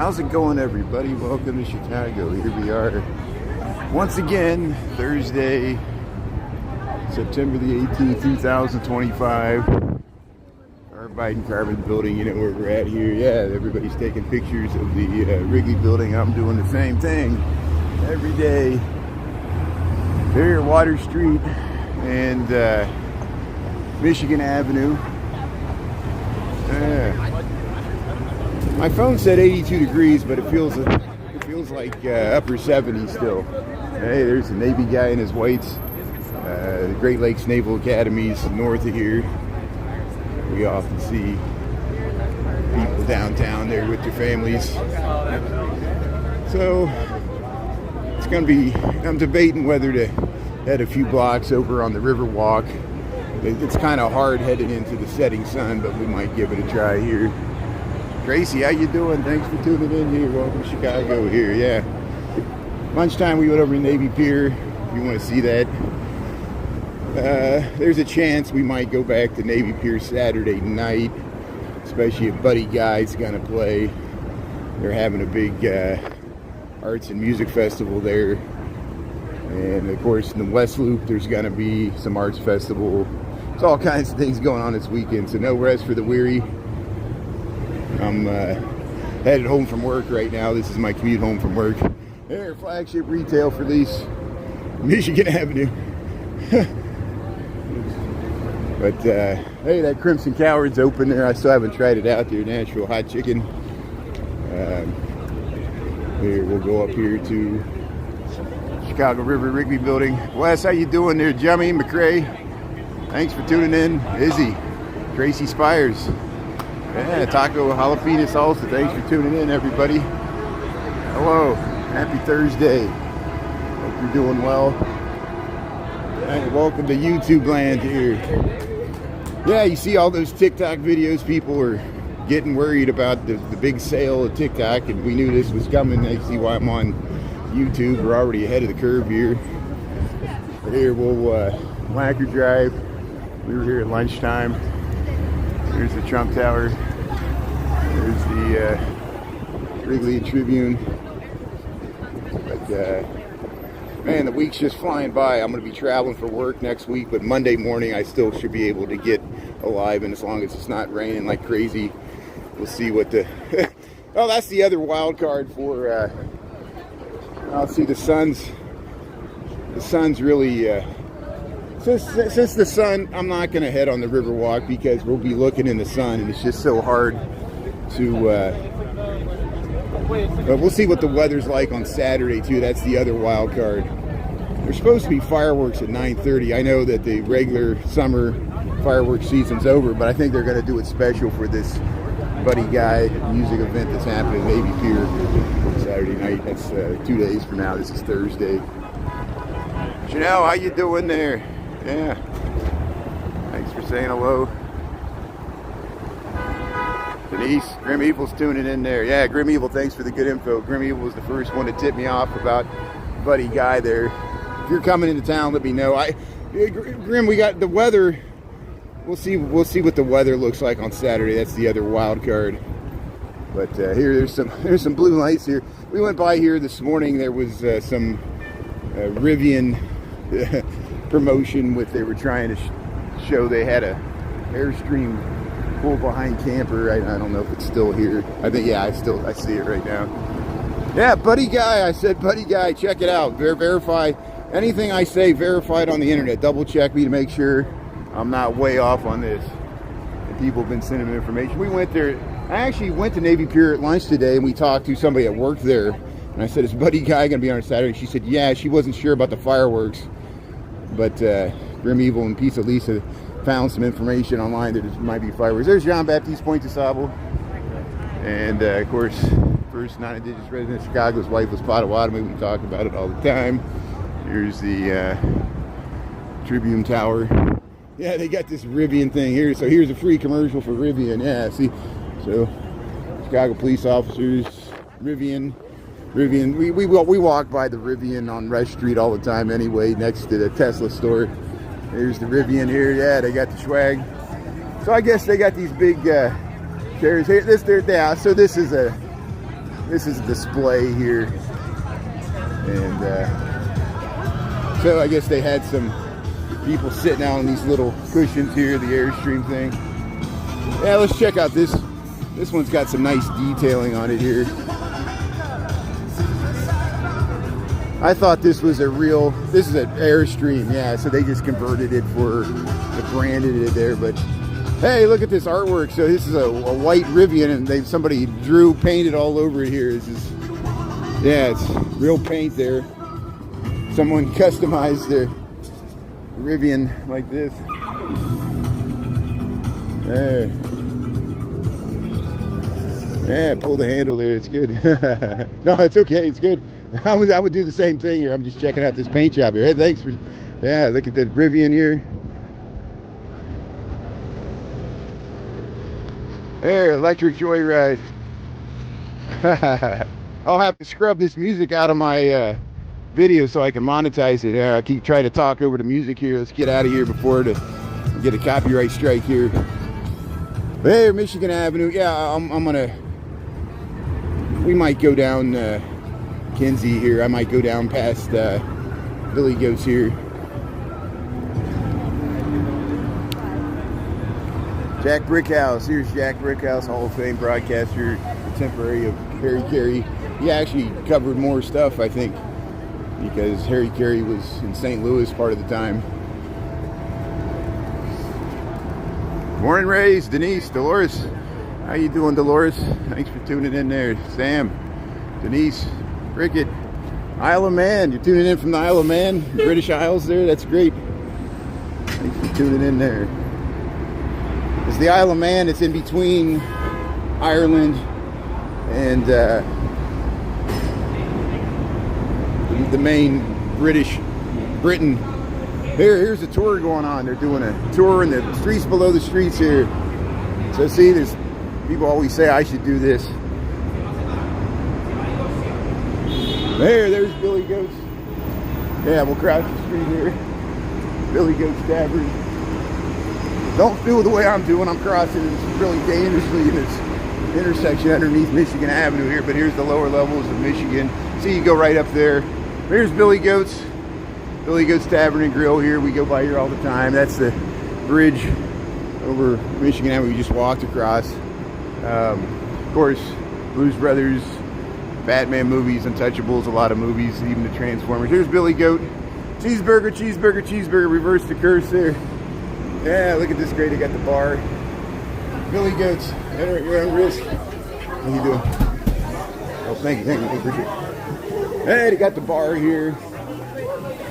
How's it going, everybody? Welcome to Chicago. Here we are once again, Thursday, September the 18th, 2025. Our Biden Carbon building, you know where we're at here. Yeah, everybody's taking pictures of the Wrigley building. I'm doing the same thing every day. Here, Water Street and Michigan Avenue. My phone said 82 degrees, but it feels like upper 70s still. Hey, there's a Navy guy in his whites. The Great Lakes Naval Academy's north of here. We often see people downtown there with their families. So it's going to be, I'm debating whether to head a few blocks over on the River Walk. It's kind of hard heading into the setting sun, but we might give it a try here. Tracy, how you doing? Thanks for tuning in here. Welcome to Chicago here, yeah. Lunchtime we went over to Navy Pier, if you want to see that. There's a chance we might go back to Navy Pier Saturday night, especially if Buddy Guy's going to play. They're having a big arts and music festival there. And of course in the West Loop there's going to be some arts festival. There's all kinds of things going on this weekend, so no rest for the weary. I'm headed home from work right now. This is my commute home from work. There, flagship retail for these Michigan Avenue. But hey, that Crimson Coward's open there. I still haven't tried it out there. Nashville hot chicken. Here, we'll go up here to Chicago River Wrigley building. Wes, how you doing there? Jummy, McCray. Thanks for tuning in. Izzy, Tracy Spires. Yeah, taco jalapeno salsa. Thanks for tuning in, everybody. Hello, happy Thursday. Hope you're doing well. And welcome to YouTube land here. Yeah, you see all those TikTok videos. People are getting worried about the big sale of TikTok, and we knew this was coming. I see why I'm on YouTube. We're already ahead of the curve here. But here, we'll Massacre Drive. We were here at lunchtime. Here's the Trump Tower. There's the Wrigley and Tribune. But man, the week's just flying by. I'm going to be traveling for work next week, but Monday morning I still should be able to get alive, and as long as it's not raining like crazy, we'll see what the... Oh, that's the other wild card for... I'll see the sun's really... Since the sun, I'm not going to head on the Riverwalk because we'll be looking in the sun, and it's just so hard to... but we'll see what the weather's like on Saturday, too. That's the other wild card. There's supposed to be fireworks at 9:30. I know that the regular summer fireworks season's over, but I think they're going to do it special for this Buddy Guy music event that's happening at Navy Pier Saturday night. That's 2 days from now. This is Thursday. Janelle, how you doing there? Yeah. Thanks for saying hello. Denise, Grim Evil's tuning in there. Yeah, Grim Evil, thanks for the good info. Grim Evil was the first one to tip me off about Buddy Guy there. If you're coming into town, let me know. Grim, we got the weather. We'll see what the weather looks like on Saturday. That's the other wild card. But here, there's some blue lights here. We went by here this morning. There was some Rivian promotion with, they were trying to show they had a Airstream pull behind camper. I don't know if it's still here. I think, yeah, I see it right now. Yeah, Buddy Guy. I said Buddy Guy. Check it out. Verify anything I say. Verified on the internet. Double check me to make sure I'm not way off on this. And people have been sending me information. We went there. I actually went to Navy Pier at lunch today, and we talked to somebody that worked there. And I said, "Is Buddy Guy going to be on Saturday?" She said, "Yeah." She wasn't sure about the fireworks, but Grim Evil and Pizza Lisa found some information online that it might be fireworks. There's John Baptiste Point de Sable. And of course, first non-Indigenous resident of Chicago's wife was Potawatomi. We talk about it all the time. Here's the Tribune Tower. Yeah, they got this Rivian thing here. So here's a free commercial for Rivian. Yeah, see. So Chicago police officers, Rivian. We walk by the Rivian on Rush Street all the time anyway, next to the Tesla store. There's the Rivian here. Yeah, they got the swag. So I guess they got these big chairs here. So this is this is a display here, and so I guess they had some people sitting out on these little cushions here, the Airstream thing. Yeah, let's check out this. This one's got some nice detailing on it here. I thought this was this is an Airstream, yeah, so they just converted it they branded it there, but hey, look at this artwork. So this is a white Rivian, and somebody painted all over it here. Yeah, it's real paint there. Someone customized their Rivian like this. There. Yeah, pull the handle there. It's good. No, it's okay. It's good. I would do the same thing here. I'm just checking out this paint job here. Hey, thanks for. Yeah, look at that Rivian here. There, electric joyride. I'll have to scrub this music out of my video so I can monetize it. I keep trying to talk over the music here. Let's get out of here before to get a copyright strike here. There, Michigan Avenue. Yeah, I'm gonna. We might go down Kinsey here. I might go down past Billy Goat's here. Jack Brickhouse. Here's Jack Brickhouse, Hall of Fame broadcaster, contemporary of Harry Caray. He actually covered more stuff, I think, because Harry Caray was in St. Louis part of the time. Morning, Rays, Denise, Dolores. How you doing, Dolores? Thanks for tuning in there. Sam, Denise, Rickett, Isle of Man. You're tuning in from the Isle of Man, British Isles there. That's great. Thanks for tuning in there. It's the Isle of Man. It's in between Ireland and the main Britain. Here's a tour going on. They're doing a tour in the streets below the streets here. So see, there's people always say I should do this. There's Billy Goat's. Yeah, we'll cross the street here. Billy Goat's Tavern. Don't do it the way I'm doing. I'm crossing really dangerously in this intersection underneath Michigan Avenue here, but here's the lower levels of Michigan. See, you go right up there. Here's Billy Goat's Tavern and Grill here. We go by here all the time. That's the bridge over Michigan Avenue we just walked across. Of course, Blues Brothers, Batman movies, Untouchables, a lot of movies, even the Transformers. Here's Billy Goat. Cheeseburger, cheeseburger, cheeseburger. Reverse the curse there. Yeah, look at this great. They got the bar. Billy Goat's. At your own risk. How you doing? Oh, thank you. Thank you. Appreciate it. Hey, they got the bar here.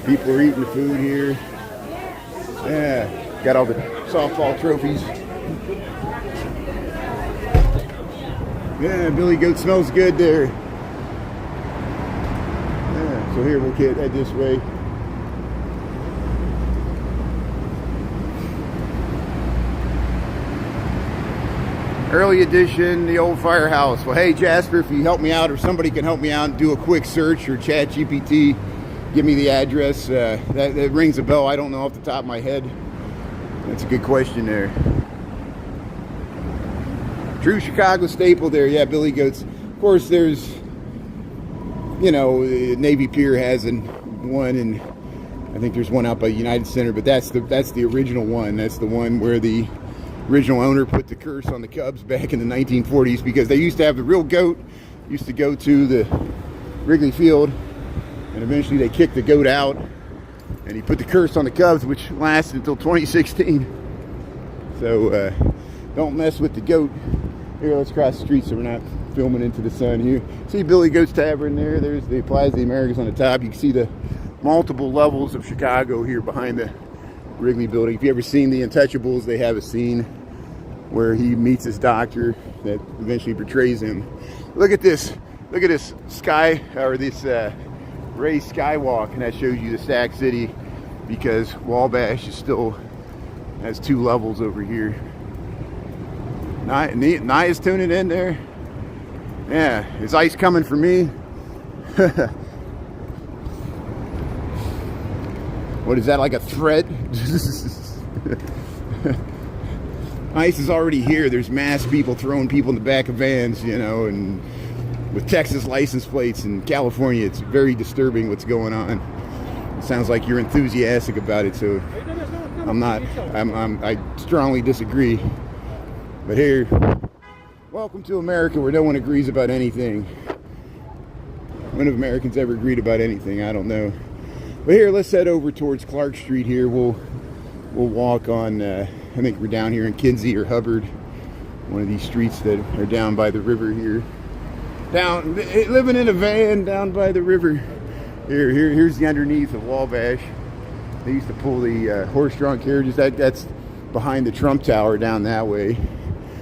People are eating the food here. Yeah, got all the softball trophies. Yeah, Billy Goat smells good there. Yeah, so here we'll head this way. Early edition, the old firehouse. Well, hey Jasper, if you help me out, or somebody can help me out and do a quick search, or Chat GPT, give me the address. That rings a bell. I don't know off the top of my head. That's a good question there. True Chicago staple there. Yeah, Billy Goat's. Of course, there's, you know, Navy Pier has one, and I think there's one out by United Center, but that's the original one. That's the one where the original owner put the curse on the Cubs back in the 1940s, because they used to have the real goat used to go to the Wrigley Field, and eventually they kicked the goat out, and he put the curse on the Cubs, which lasted until 2016. So don't mess with the goat. Here, let's cross the street so we're not filming into the sun here. See Billy Goat's Tavern there. There's the Plaza of the Americas on the top. You can see the multiple levels of Chicago here behind the Wrigley building. If you ever seen the Untouchables, they have a scene where he meets his doctor that eventually betrays him. Look at this. Look at this sky, or this Ray Skywalk, and that shows you the Sac City, because Wabash is still has two levels over here. Naya's tuning in there. Yeah, is ice coming for me? What is that, like a threat? Ice is already here. There's mass people throwing people in the back of vans, you know, and with Texas license plates in California. It's very disturbing what's going on. It sounds like you're enthusiastic about it, so I'm not. I strongly disagree. But here, welcome to America, where no one agrees about anything. When have Americans ever agreed about anything? I don't know. But here, let's head over towards Clark Street. Here, we'll walk on. I think we're down here in Kinsey or Hubbard, one of these streets that are down by the river here. Down, living in a van down by the river. Here's the underneath of Wabash. They used to pull the horse-drawn carriages. That's behind the Trump Tower down that way.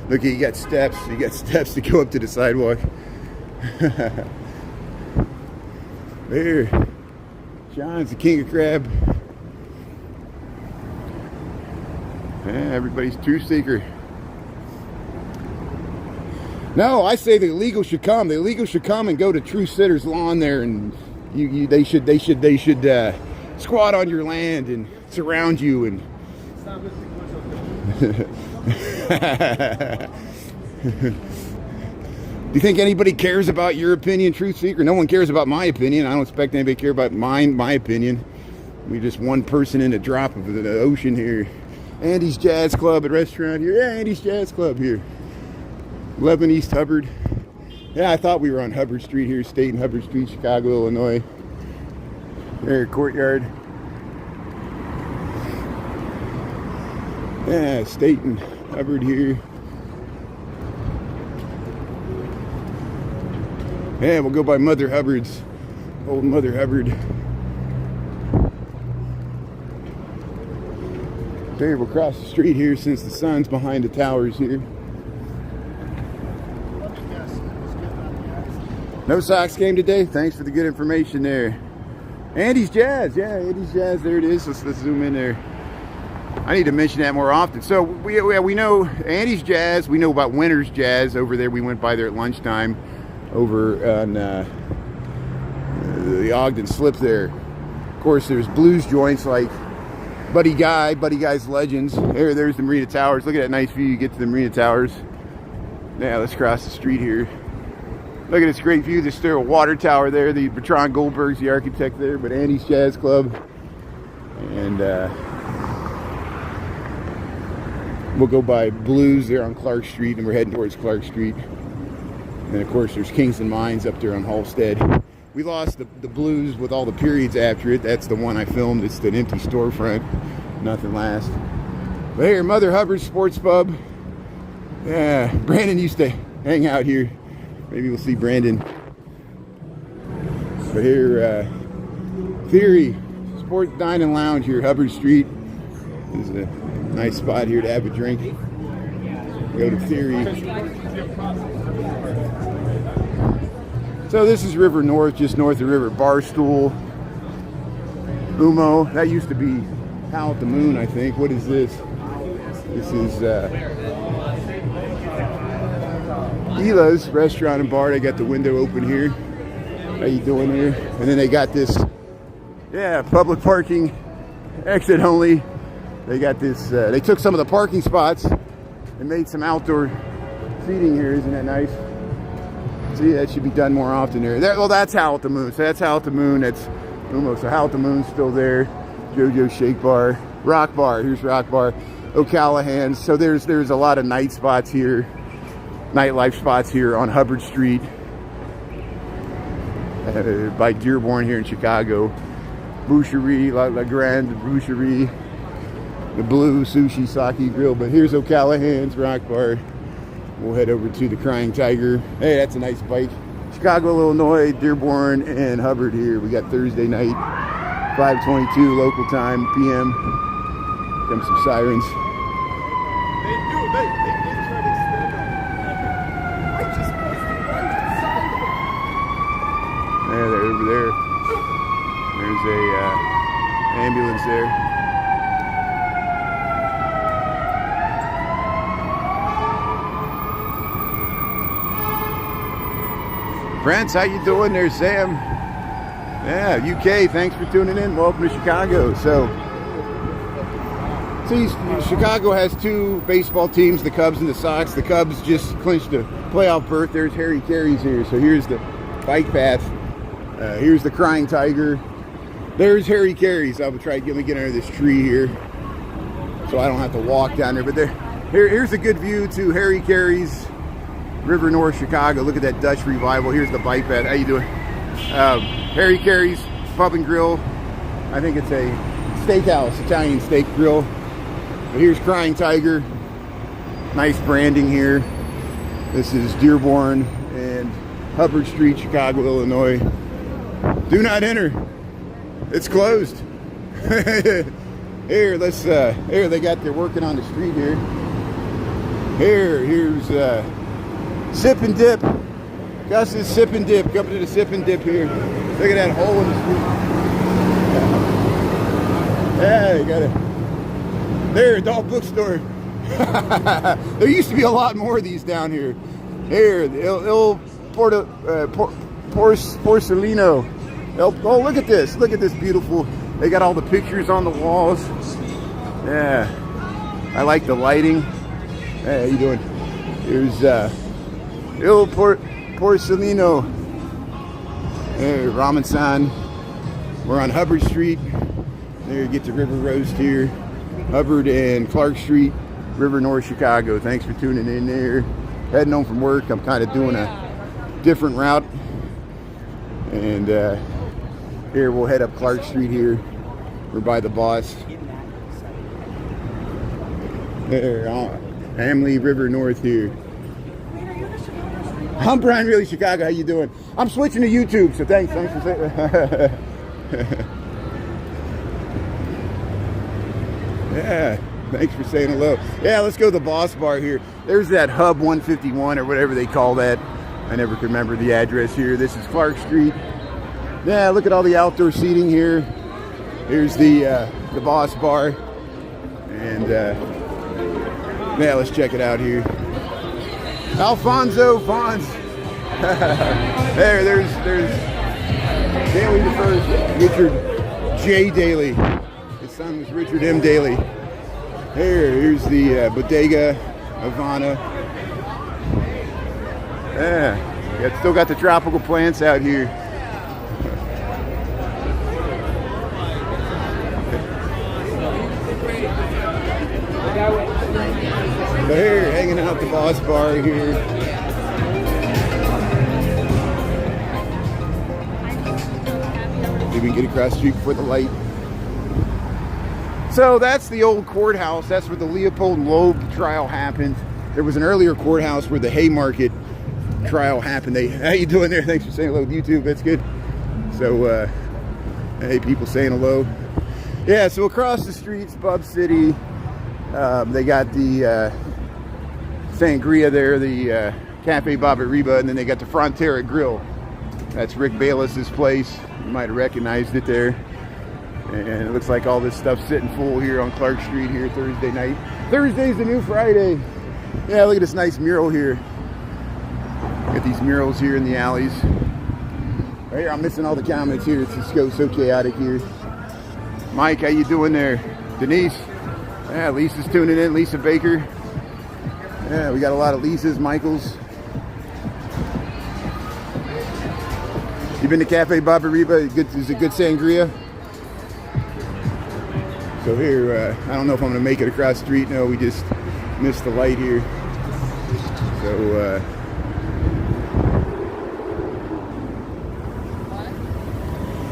Look, you got steps. You got steps to go up to the sidewalk. There, John's the king of crab. Yeah, everybody's truth seeker. No, I say the illegal should come. The illegal should come and go to Truth Sitter's lawn there, and they should squat on your land and surround you and. Do you think anybody cares about your opinion, Truth Seeker? No one cares about my opinion. I don't expect anybody to care about my opinion. We're just one person in a drop of the ocean here. Andy's Jazz Club and restaurant here. Yeah, Andy's Jazz Club here. 11 East Hubbard. Yeah, I thought we were on Hubbard Street here, State and Hubbard Street, Chicago, Illinois. There, Courtyard. Yeah, State and Hubbard here. Yeah, we'll go by Mother Hubbard's. Old Mother Hubbard. Okay, we'll cross the street here since the sun's behind the towers here. No Sox game today? Thanks for the good information there. Andy's Jazz. Yeah, Andy's Jazz. There it is. Let's zoom in there. I need to mention that more often. So we know Andy's Jazz. We know about Winter's Jazz over there. We went by there at lunchtime over on the Ogden Slip there. Of course, there's blues joints like Buddy Guy's Legends. There's the Marina Towers. Look at that nice view you get to the Marina Towers. Yeah, let's cross the street here. Look at this great view. There's still a water tower there. The Bertrand Goldberg's the architect there, but Andy's Jazz Club. And we'll go by Blues there on Clark Street, and we're heading towards Clark Street. And of course, there's Kingston Mines up there on Halstead. We lost the Blues with all the periods after it. That's the one I filmed. It's an empty storefront. Nothing lasts. But here, Mother Hubbard Sports Pub. Yeah, Brandon used to hang out here. Maybe we'll see Brandon. But here, Theory Sports Dine and Lounge here, Hubbard Street. This is a nice spot here to have a drink. Go to Theory. So this is River North, just north of River. Barstool, Umo. That used to be Howl at the Moon, I think. What is this? This is Hila's Restaurant and Bar. They got the window open here. How you doing here? And then they got this, yeah, public parking, exit only. They got this, they took some of the parking spots and made some outdoor seating here. Isn't that nice? See, that should be done more often there. Well, that's Howl at the Moon. So that's Howl at the Moon. That's Umo. So Howl at the Moon's still there. JoJo's Shake Bar. Rock Bar. Here's Rock Bar. O'Callahan's. So there's a lot of night spots here. Nightlife spots here on Hubbard Street. By Dearborn here in Chicago. Boucherie, La Grande Boucherie. The Blue Sushi Sake Grill. But here's O'Callahan's, Rock Bar. We'll head over to the Crying Tiger. Hey, that's a nice bike. Chicago, Illinois, Dearborn, and Hubbard here. We got Thursday night, 5:22 local time, PM. Come some sirens. They try to extend them. I just pressed the right side. Yeah, they're over there. There's a ambulance there. Friends, how you doing? There's Sam. Yeah, UK, thanks for tuning in. Welcome to Chicago. So, see, Chicago has two baseball teams, the Cubs and the Sox. The Cubs just clinched a playoff berth. There's Harry Caray's here. So here's the bike path. Here's the Crying Tiger. There's Harry Caray's. I'll try to get under this tree here so I don't have to walk down there. But here's a good view to Harry Caray's, River North, Chicago. Look at that Dutch Revival. Here's the bike path. How you doing? Harry Caray's Pub and Grill. I think it's a steakhouse, Italian steak grill. But here's Crying Tiger. Nice branding here. This is Dearborn and Hubbard Street, Chicago, Illinois. Do not enter. It's closed. Here, they're working on the street here. Here's Sip and Dip. Gus's Sip and Dip. Come to the Sip and Dip here. Look at that hole in the street. Yeah, you got it. There, adult bookstore. There used to be a lot more of these down here. Here, Il Porcellino. Oh, look at this. Look at this beautiful. They got all the pictures on the walls. Yeah. I like the lighting. Hey, how you doing? Here's Il Porcellino. Hey, Ramen-san. We're on Hubbard Street. There you get to River Roast here. Hubbard and Clark Street, River North, Chicago. Thanks for tuning in there. Heading home from work. I'm kind of doing a different route. And here we'll head up Clark Street here. We're by the boss. There, Hamley, River North here. I'm Brian Really Chicago. How you doing? I'm switching to YouTube, so thanks for saying. Yeah, thanks for saying hello. Yeah, let's go to the Boss Bar here. There's that Hub 151 or whatever they call that. I never can remember the address here. This is Clark Street. Yeah, look at all the outdoor seating here. Here's the Boss Bar. And yeah, let's check it out here. Alfonso Fonz. there's Daly the First, Richard J. Daly. His son was Richard M. Daly. Here's the Bodega Havana. Yeah, still got the tropical plants out here. So here, hanging out at the Boss Bar here. See if we can get across the street before the light. So that's the old courthouse. That's where the Leopold Loeb trial happened. There was an earlier courthouse where the Haymarket trial happened. How you doing there? Thanks for saying hello to YouTube. That's good. So, hey, people saying hello. Yeah, so across the street's Bub City. They got the Sangria there, the Cafe Barbariba, and then they got the Frontera Grill. That's Rick Bayless's place. You might have recognized it there. And it looks like all this stuff's sitting full here on Clark Street here Thursday night. Thursday's the new Friday. Yeah, look at this nice mural here. Got these murals here in the alleys. Right here, I'm missing all the comments here. It's just so chaotic here. Mike, how you doing there? Denise? Yeah, Lisa's tuning in. Lisa Baker. Yeah, we got a lot of Lisas, Michaels. You been to Cafe Barbariba? Is it good sangria? So here, I don't know if I'm going to make it across the street. No, we just missed the light here. So,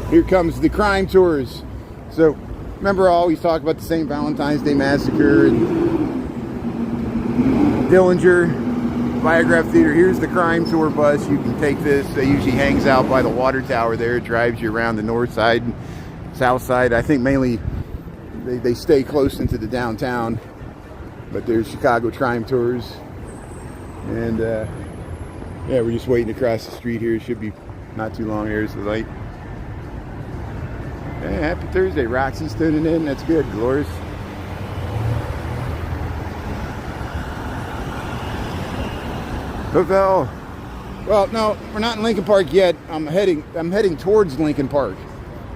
here comes the crime tours. So, remember I always talk about the St. Valentine's Day Massacre and Dillinger Biograph Theater. Here's the crime tour bus. You can take this. It usually hangs out by the water tower there. It drives you around the north side and south side. I think mainly they stay close into the downtown. But there's Chicago crime tours. And yeah, we're just waiting to cross the street here. It should be not too long. Here's the light. Hey, happy Thursday. Roxy's tuning in. That's good. Dolores. Hotel. Well, no, we're not in Lincoln Park yet. I'm heading towards Lincoln Park.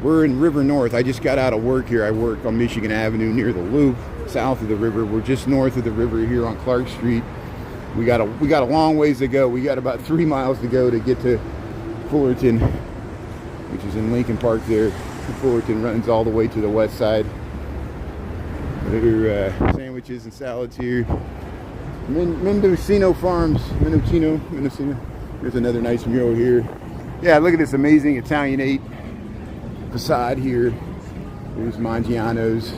We're in River North. I just got out of work here. I work on Michigan Avenue near the Loop, south of the river. We're just north of the river here on Clark Street. We got a long ways to go. We got about 3 miles to go to get to Fullerton, which is in Lincoln Park there. Fullerton runs all the way to the west side. There are sandwiches and salads here. Mendocino Farms, Mendocino. There's another nice mural here. Yeah, look at this amazing Italianate facade here. There's Mangiano's.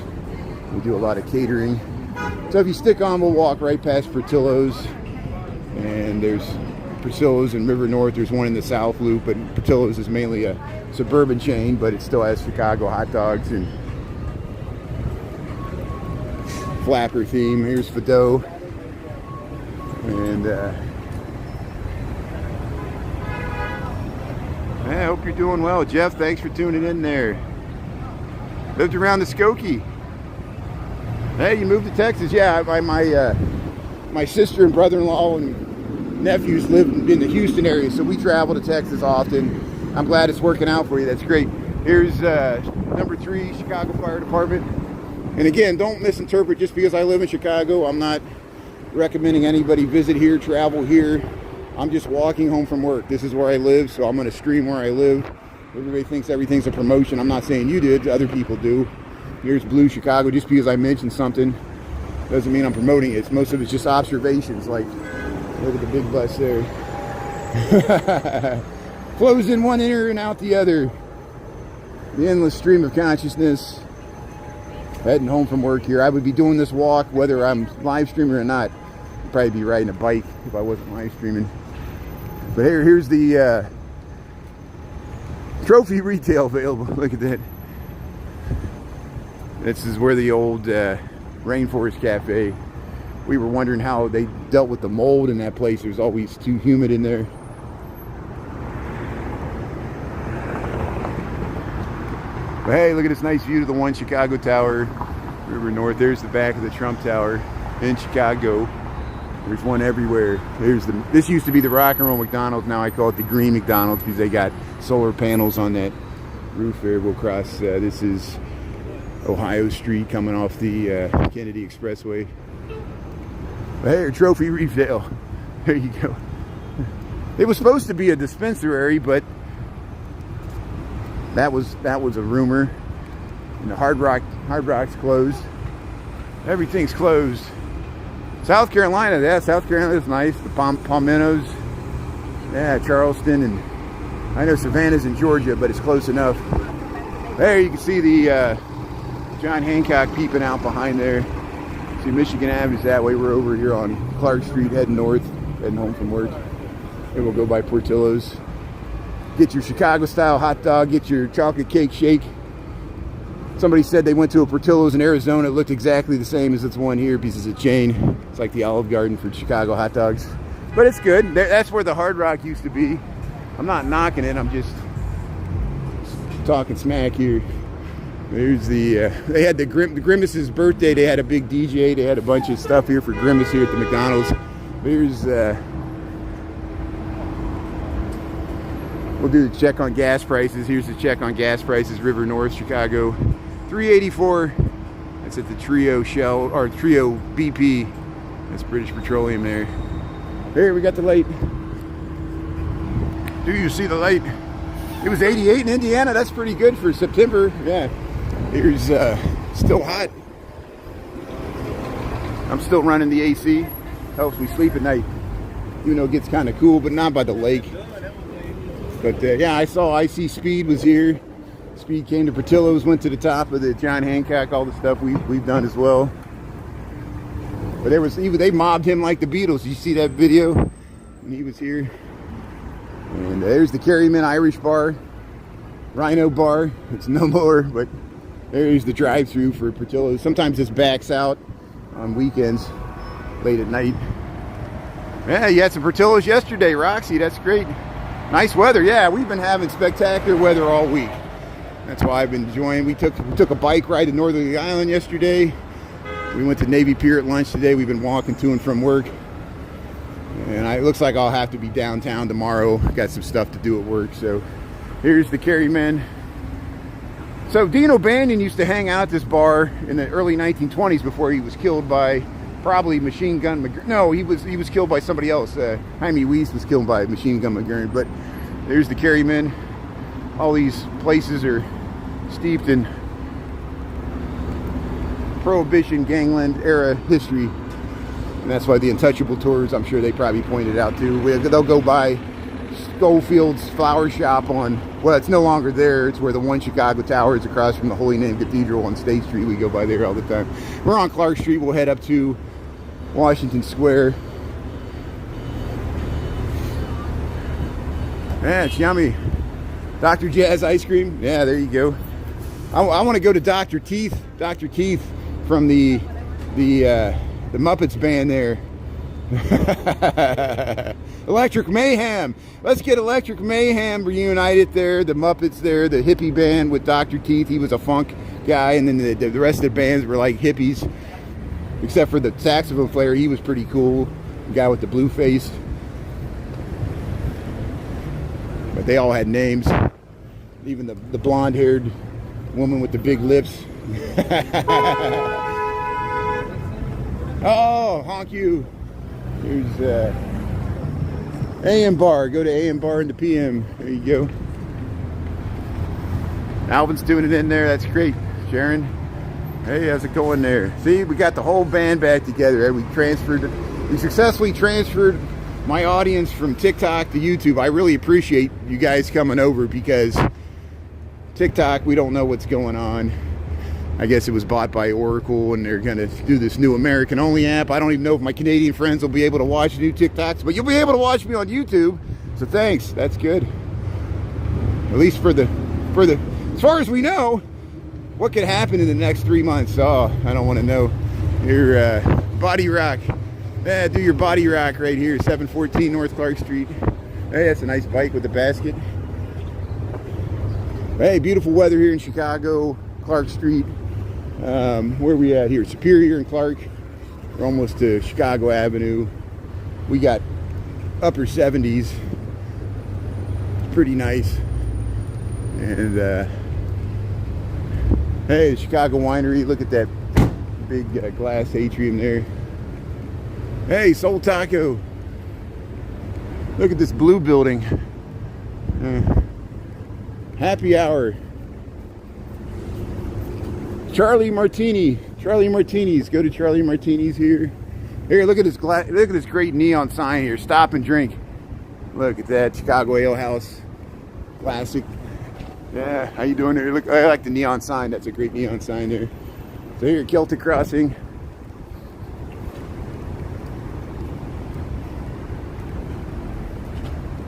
We do a lot of catering. So if you stick on, we'll walk right past Portillo's. And there's Portillo's in River North. There's one in the South Loop, but Portillo's is mainly a suburban chain, but it still has Chicago hot dogs and flapper theme. Here's Fado. And I hope you're doing well. Jeff, thanks for tuning in there. Lived around the Skokie. Hey, you moved to Texas? Yeah, my sister and brother-in-law and nephews live in the Houston area, so we travel to Texas often. I'm glad it's working out for you. That's great. Here's number 3, Chicago Fire Department. And again, don't misinterpret just because I live in Chicago. I'm not recommending anybody visit here, travel here. I'm just walking home from work. This is where I live, so I'm going to stream where I live. Everybody thinks everything's a promotion. I'm not saying you did. Other people do. Here's Blue Chicago. Just because I mentioned something doesn't mean I'm promoting it. Most of it's just observations. Like, look at the big bus there. Flows in one ear and out the other. The endless stream of consciousness. Heading home from work here. I would be doing this walk whether I'm live streaming or not. I'd probably be riding a bike if I wasn't live streaming. But here's the trophy retail available. Look at that. This is where the old Rainforest Cafe. We were wondering how they dealt with the mold in that place. It was always too humid in there. But hey, look at this nice view to the One Chicago Tower, River North. There's the back of the Trump Tower in Chicago. There's one everywhere. This used to be the Rock and Roll McDonald's. Now I call it the Green McDonald's because they got solar panels on that roof there. We'll cross. This is Ohio Street coming off the Kennedy Expressway. But hey, trophy retail. There you go. It was supposed to be a dispensary, but that was a rumor. And the Hard Rock's closed. Everything's closed. South Carolina, yeah, South Carolina is nice. The Palmettos, yeah, Charleston, and I know Savannah's in Georgia, but it's close enough. There you can see the John Hancock peeping out behind there. See Michigan Avenue's that way. We're over here on Clark Street, heading north, heading home from work. Then we'll go by Portillo's. Get your Chicago-style hot dog. Get your chocolate cake shake. Somebody said they went to a Portillo's in Arizona. It looked exactly the same as this one here because it's a chain. It's like the Olive Garden for Chicago hot dogs. But it's good. That's where the Hard Rock used to be. I'm not knocking it. I'm just talking smack here. There's the, they had the Grimace's birthday. They had a big DJ. They had a bunch of stuff here for Grimace here at the McDonald's. There's, we'll do the check on gas prices. Here's the check on gas prices. River North, Chicago, $3.84. That's at the Trio Shell, or Trio BP. That's British Petroleum there. Here, we got the light. Do you see the light? It was 88 in Indiana. That's pretty good for September. Yeah. Here's still hot. I'm still running the AC. Helps me sleep at night. Even though it gets kind of cool, but not by the lake. But yeah, I see Speed was here. Speed came to Portillo's, went to the top of the John Hancock, all the stuff we've done as well. But they mobbed him like the Beatles. You see that video when he was here? And there's the Carryman Irish Bar, Rhino Bar. It's no more, but there's the drive-through for Portillo's. Sometimes this backs out on weekends, late at night. Yeah, you had some Portillo's yesterday, Roxy. That's great. Nice weather. Yeah, we've been having spectacular weather all week. That's why I've been enjoying. We took a bike ride to Northerly Island yesterday. We went to Navy Pier at lunch today. We've been walking to and from work. And it looks like I'll have to be downtown tomorrow. Got some stuff to do at work. So here's the Carryman. So Dean O'Banion used to hang out at this bar in the early 1920s before he was killed by probably Machine Gun McGurn. No, he was killed by somebody else. Jaime Weiss was killed by Machine Gun McGurn. But there's the Caray men. All these places are steeped in Prohibition, gangland era history. And that's why the Untouchable tours, I'm sure they probably pointed out too. They'll go by Schofield's flower shop on, well, it's no longer there. It's where the One Chicago Tower is across from the Holy Name Cathedral on State Street. We go by there all the time. We're on Clark Street. We'll head up to Washington Square. Yeah, it's yummy. Dr. Jazz ice cream. Yeah, there you go. I want to go to Dr. Teeth. Dr. Teeth from the Muppets band there. Electric Mayhem. Let's get Electric Mayhem reunited there. The Muppets there, the hippie band with Dr. Teeth. He was a funk guy, and then the rest of the bands were like hippies, except for the saxophone player. He was pretty cool, the guy with the blue face. But they all had names. Even the blonde-haired woman with the big lips. Oh, honk you. Here's AM Bar. Go to AM Bar in the PM. There you go. Alvin's doing it in there. That's great. Sharon. Hey, how's it going there? See, we got the whole band back together. We successfully transferred my audience from TikTok to YouTube. I really appreciate you guys coming over, because TikTok, we don't know what's going on. I guess it was bought by Oracle, and they're going to do this new American-only app. I don't even know if my Canadian friends will be able to watch new TikToks, but you'll be able to watch me on YouTube. So thanks. That's good. At least for the as far as we know, what could happen in the next 3 months? Oh, I don't want to know. Your body rock. Yeah, do your body rock right here, 714 North Clark Street. Hey, that's a nice bike with a basket. Hey, beautiful weather here in Chicago, Clark Street. Where are we at here? Superior and Clark. We're almost to Chicago Avenue. We got upper 70s. It's pretty nice. And hey, the Chicago Winery. Look at that big glass atrium there. Hey, Soul Taco. Look at this blue building. Happy hour. Charlie Martini. Charlie Martini's. Go to Charlie Martini's here. Here, look at this look at this great neon sign here. Stop and drink. Look at that. Chicago Ale House. Classic. Yeah, how you doing there? Look, I like the neon sign. That's a great neon sign there. So here, Celtic Crossing.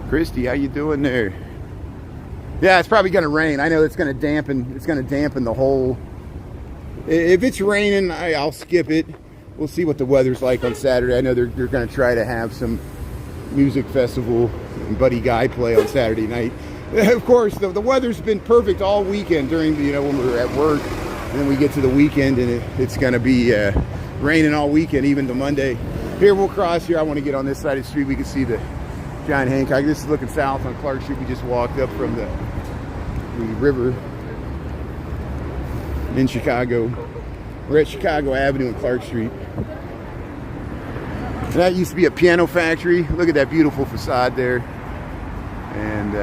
Christy, how you doing there? Yeah, it's probably gonna rain. I know it's gonna dampen the whole. If it's raining, I'll skip it. We'll see what the weather's like on Saturday. I know they're gonna try to have some music festival and Buddy Guy play on Saturday night. Of course, the weather's been perfect all weekend during when we were at work, and then we get to the weekend and it's gonna be raining all weekend, even to Monday. Here, we'll cross here. I want to get on this side of the street. We can see the John Hancock. This is looking south on Clark Street. We just walked up from the river in Chicago. We're at Chicago Avenue and Clark Street. And that used to be a piano factory. Look at that beautiful facade there. And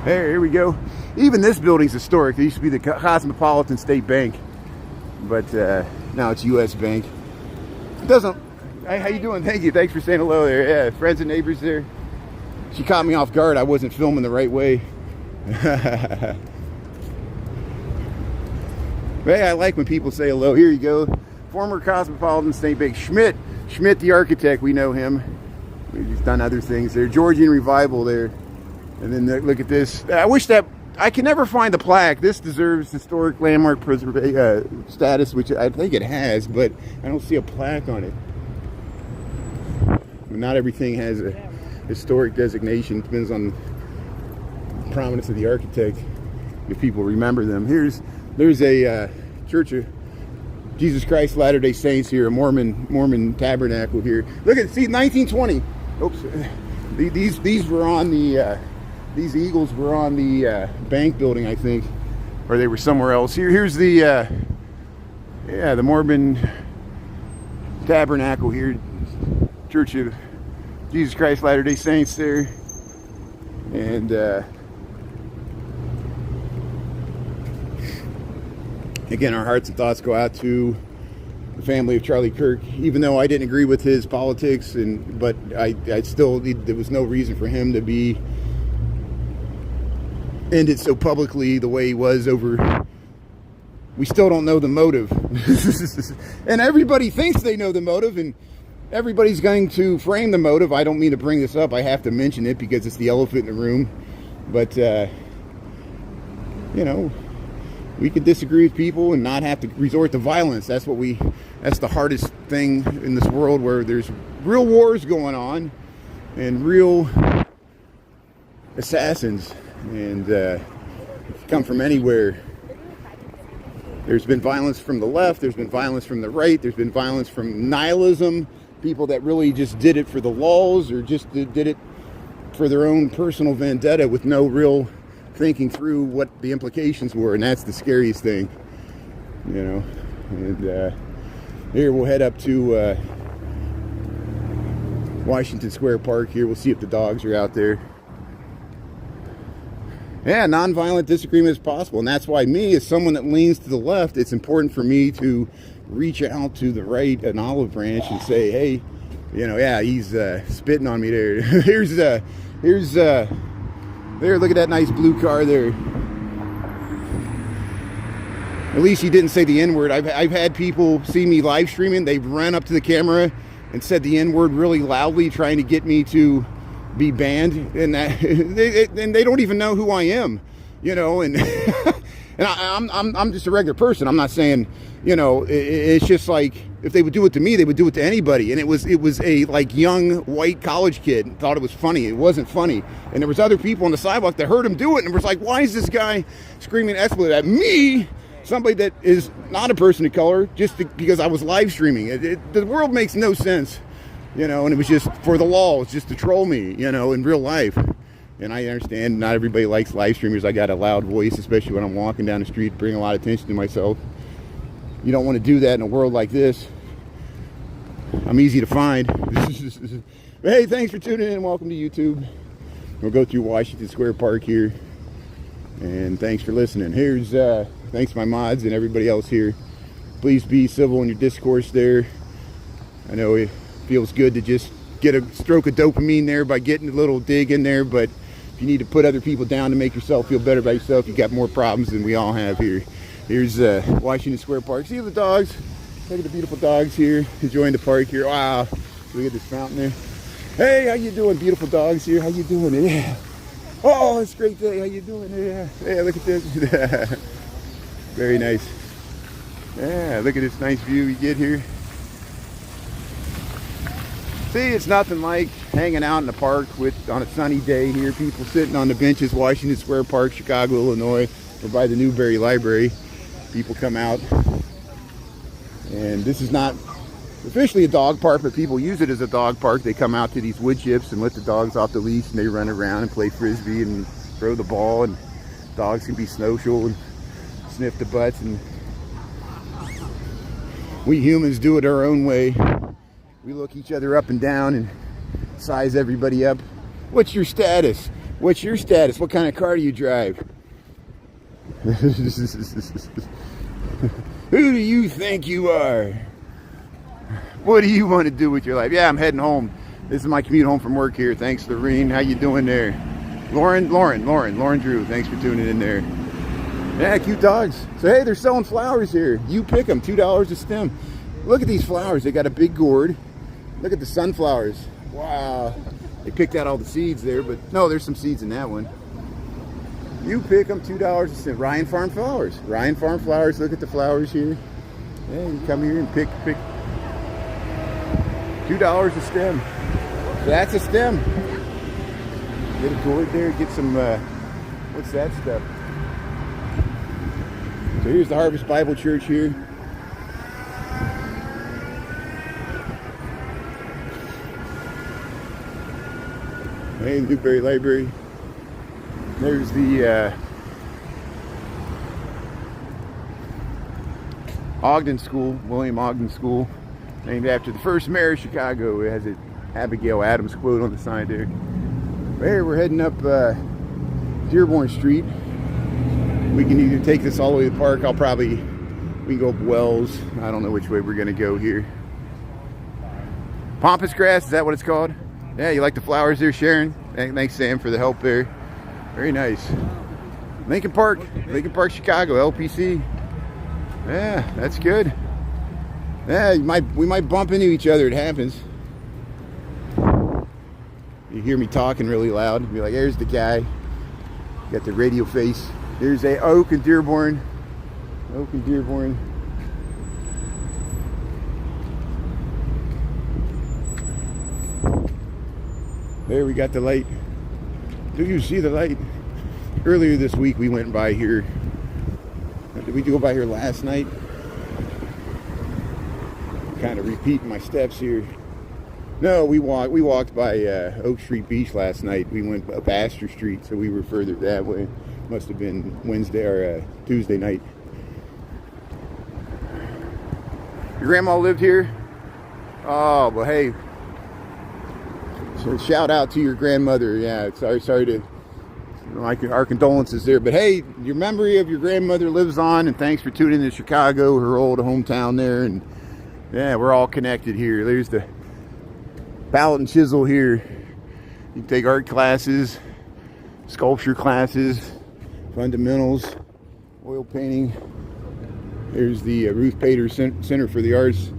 here we go. Even this building's historic. It used to be the Cosmopolitan State Bank, but now it's U.S. Bank. It doesn't. Hey, how you doing? Thank you. Thanks for saying hello there. Yeah, friends and neighbors there. She caught me off guard. I wasn't filming the right way. Hey, I like when people say hello. Here you go. Former Cosmopolitan State Bank. Schmidt the architect. We know him. He's done other things there. Georgian Revival there. And then look at this. I wish that I can never find the plaque. This deserves historic landmark status, which I think it has, but I don't see a plaque on it. Not everything has a historic designation. Depends on the prominence of the architect, if people remember them. There's a Church of Jesus Christ Latter-day Saints here, a Mormon tabernacle here. Look at, see, 1920. Oops, these were on the these eagles were on the bank building, I think, or they were somewhere else. Here's the the Mormon tabernacle here, Church of Jesus Christ Latter-day Saints there. And again, our hearts and thoughts go out to the family of Charlie Kirk. Even though I didn't agree with his politics, but I still, there was no reason for him to be ended so publicly the way he was over. We still don't know the motive. And everybody thinks they know the motive, and everybody's going to frame the motive. I don't mean to bring this up. I have to mention it because it's the elephant in the room. But, you know, we could disagree with people and not have to resort to violence. That's the hardest thing in this world, where there's real wars going on and real assassins. And come from anywhere. There's been violence from the left, there's been violence from the right, there's been violence from nihilism, people that really just did it for the lulz, or just did it for their own personal vendetta with no real thinking through what the implications were. And that's the scariest thing, you know. And here we'll head up to Washington Square Park here. We'll see if the dogs are out there. Yeah, nonviolent disagreement is possible. And that's why me, as someone that leans to the left, it's important for me to reach out to the right, an olive branch, and say, hey, you know, yeah, he's spitting on me there. Here's there, look at that nice blue car there. At least he didn't say the N-word. I've had people see me live streaming. They've ran up to the camera and said the N-word really loudly, trying to get me to be banned, and that and they don't even know who I am, you know. And and I'm just a regular person. I'm not saying, you know, it's just like, if they would do it to me, they would do it to anybody. And it was a like young white college kid and thought it was funny. It wasn't funny. And there was other people on the sidewalk that heard him do it and was like, why is this guy screaming expletive at me, somebody that is not a person of color, just because I was live streaming? The world makes no sense. You know, and it was just for the lulz, just to troll me, you know, in real life. And I understand not everybody likes live streamers. I got a loud voice, especially when I'm walking down the street, bring a lot of attention to myself. You don't want to do that in a world like this. I'm easy to find. But hey, thanks for tuning in. Welcome to YouTube. We'll go through Washington Square Park here. And thanks for listening. Here's, thanks to my mods and everybody else here. Please be civil in your discourse there. I know it feels good to just get a stroke of dopamine there by getting a little dig in there, but if you need to put other people down to make yourself feel better about yourself, you got more problems than we all have here. Here's Washington Square Park. See the dogs? Look at the beautiful dogs here enjoying the park here. Wow, look at this fountain there. Hey, how you doing, beautiful dogs here? How you doing? Yeah. Oh, it's a great day. How you doing? Yeah. Yeah, look at this. Very nice. Yeah, look at this nice view you get here. See, it's nothing like hanging out in the park on a sunny day here. People sitting on the benches, Washington Square Park, Chicago, Illinois, or by the Newberry Library. People come out. And this is not officially a dog park, but people use it as a dog park. They come out to these wood chips and let the dogs off the leash, and they run around and play frisbee and throw the ball. And dogs can be snowshoe and sniff the butts. And we humans do it our own way. We look each other up and down and size everybody up. What's your status? What's your status? What kind of car do you drive? Who do you think you are? What do you want to do with your life? Yeah, I'm heading home. This is my commute home from work here. Thanks, Lorene. How you doing there? Lauren Drew. Thanks for tuning in there. Yeah, cute dogs. So hey, they're selling flowers here. You pick them, $2 a stem. Look at these flowers. They got a big gourd. Look at the sunflowers. Wow. They picked out all the seeds there, but no, there's some seeds in that one. You pick them, $2 a stem. Ryan Farm Flowers. Ryan Farm Flowers. Look at the flowers here. Yeah, you come here and pick $2 a stem. So that's a stem. Get a gourd there. Get some, what's that stuff? So here's the Harvest Bible Church here. Hey, Newberry Library. There's the Ogden School, William Ogden School. named after the first mayor of Chicago. It has an Abigail Adams quote on the side there. There, we're heading up Dearborn Street. We can either take this all the way to the park. We can go up Wells. I don't know which way we're gonna go here. Pampas grass, is that what it's called? Yeah, you like the flowers there, Sharon? Thanks, Sam, for the help there. Very nice. Lincoln Park, Chicago, LPC. Yeah, that's good. Yeah, we might bump into each other. It happens. You hear me talking really loud, be like, there's the guy. Got the radio face. There's a Oak and Dearborn. There, we got the light. Do you see the light? Earlier this week we went by here. Did we go by here last night? Kind of repeating my steps here. No, we walked by Oak Street Beach last night. We went up Astor Street, so we were further that way. Must have been Wednesday or Tuesday night. Your grandma lived here? Oh, well, hey. So shout out to your grandmother. Yeah, sorry to, our condolences there. But hey, your memory of your grandmother lives on, and thanks for tuning in to Chicago, her old hometown there. And yeah, we're all connected here. There's the palette and chisel here. You can take art classes, sculpture classes, fundamentals, oil painting. There's the Ruth Pater Center for the Arts.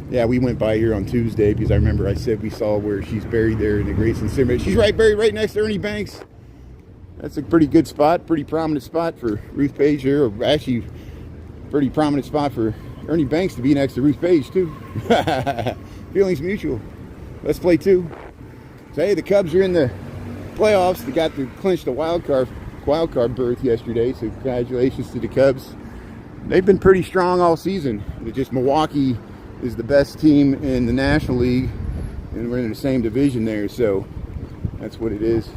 Yeah, we went by here on Tuesday because I remember I said we saw where she's buried there in the Grayson Cemetery. She's buried right next to Ernie Banks. That's a pretty good spot, pretty prominent spot for Ruth Page here. Or actually, pretty prominent spot for Ernie Banks to be next to Ruth Page too. Feelings mutual. Let's play two. So hey, the Cubs are in the playoffs. They got to clinch the wild card berth yesterday. So congratulations to the Cubs. They've been pretty strong all season. It's just Milwaukee is the best team in the National League, and we're in the same division there, so that's what it is.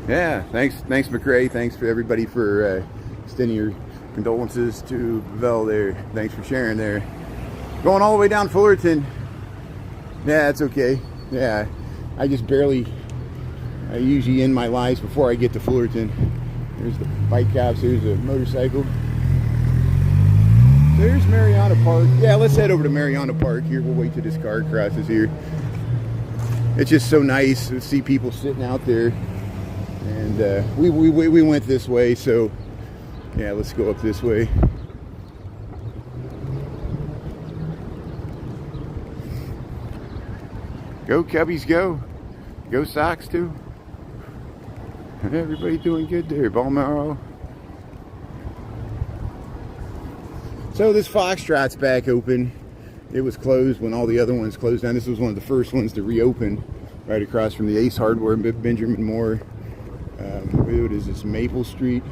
Yeah, thanks McCray. Thanks for everybody for extending your condolences to Vel there. Thanks for sharing there. Going all the way down Fullerton. Yeah, it's okay. Yeah, I usually end my lives before I get to Fullerton. There's the bike cops, there's a motorcycle. There's Mariana Park. Yeah, let's head over to Mariana Park here. We'll wait till this car crosses here. It's just so nice to see people sitting out there. And we went this way, so yeah, let's go up this way. Go Cubbies, go. Go Sox too. Everybody doing good there. Balmoral. So this Foxtrot's back open. It was closed when all the other ones closed down. This was one of the first ones to reopen, right across from the Ace Hardware, Benjamin Moore. What is this, Maple Street?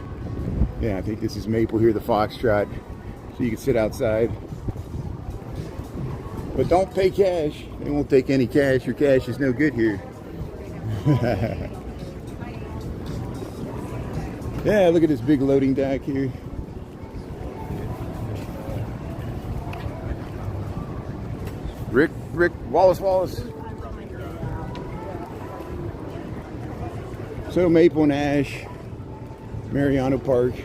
Yeah, I think this is Maple here, the Foxtrot. So you can sit outside. But don't pay cash. They won't take any cash. Your cash is no good here. Yeah, look at this big loading dock here. Rick, Wallace. So Maple and Ash, Mariana Park.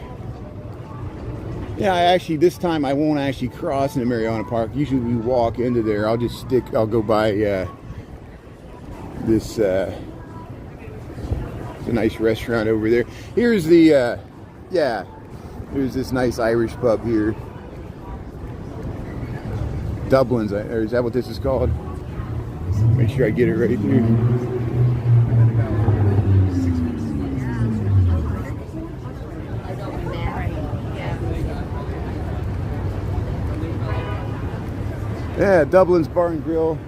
Yeah, this time I won't actually cross into Mariana Park. Usually we walk into there. I'll go by this, it's a nice restaurant over there. Here's the, here's this nice Irish pub here. Dublin's, or is that what this is called? Make sure I get it right here. Yeah, Dublin's Bar and Grill.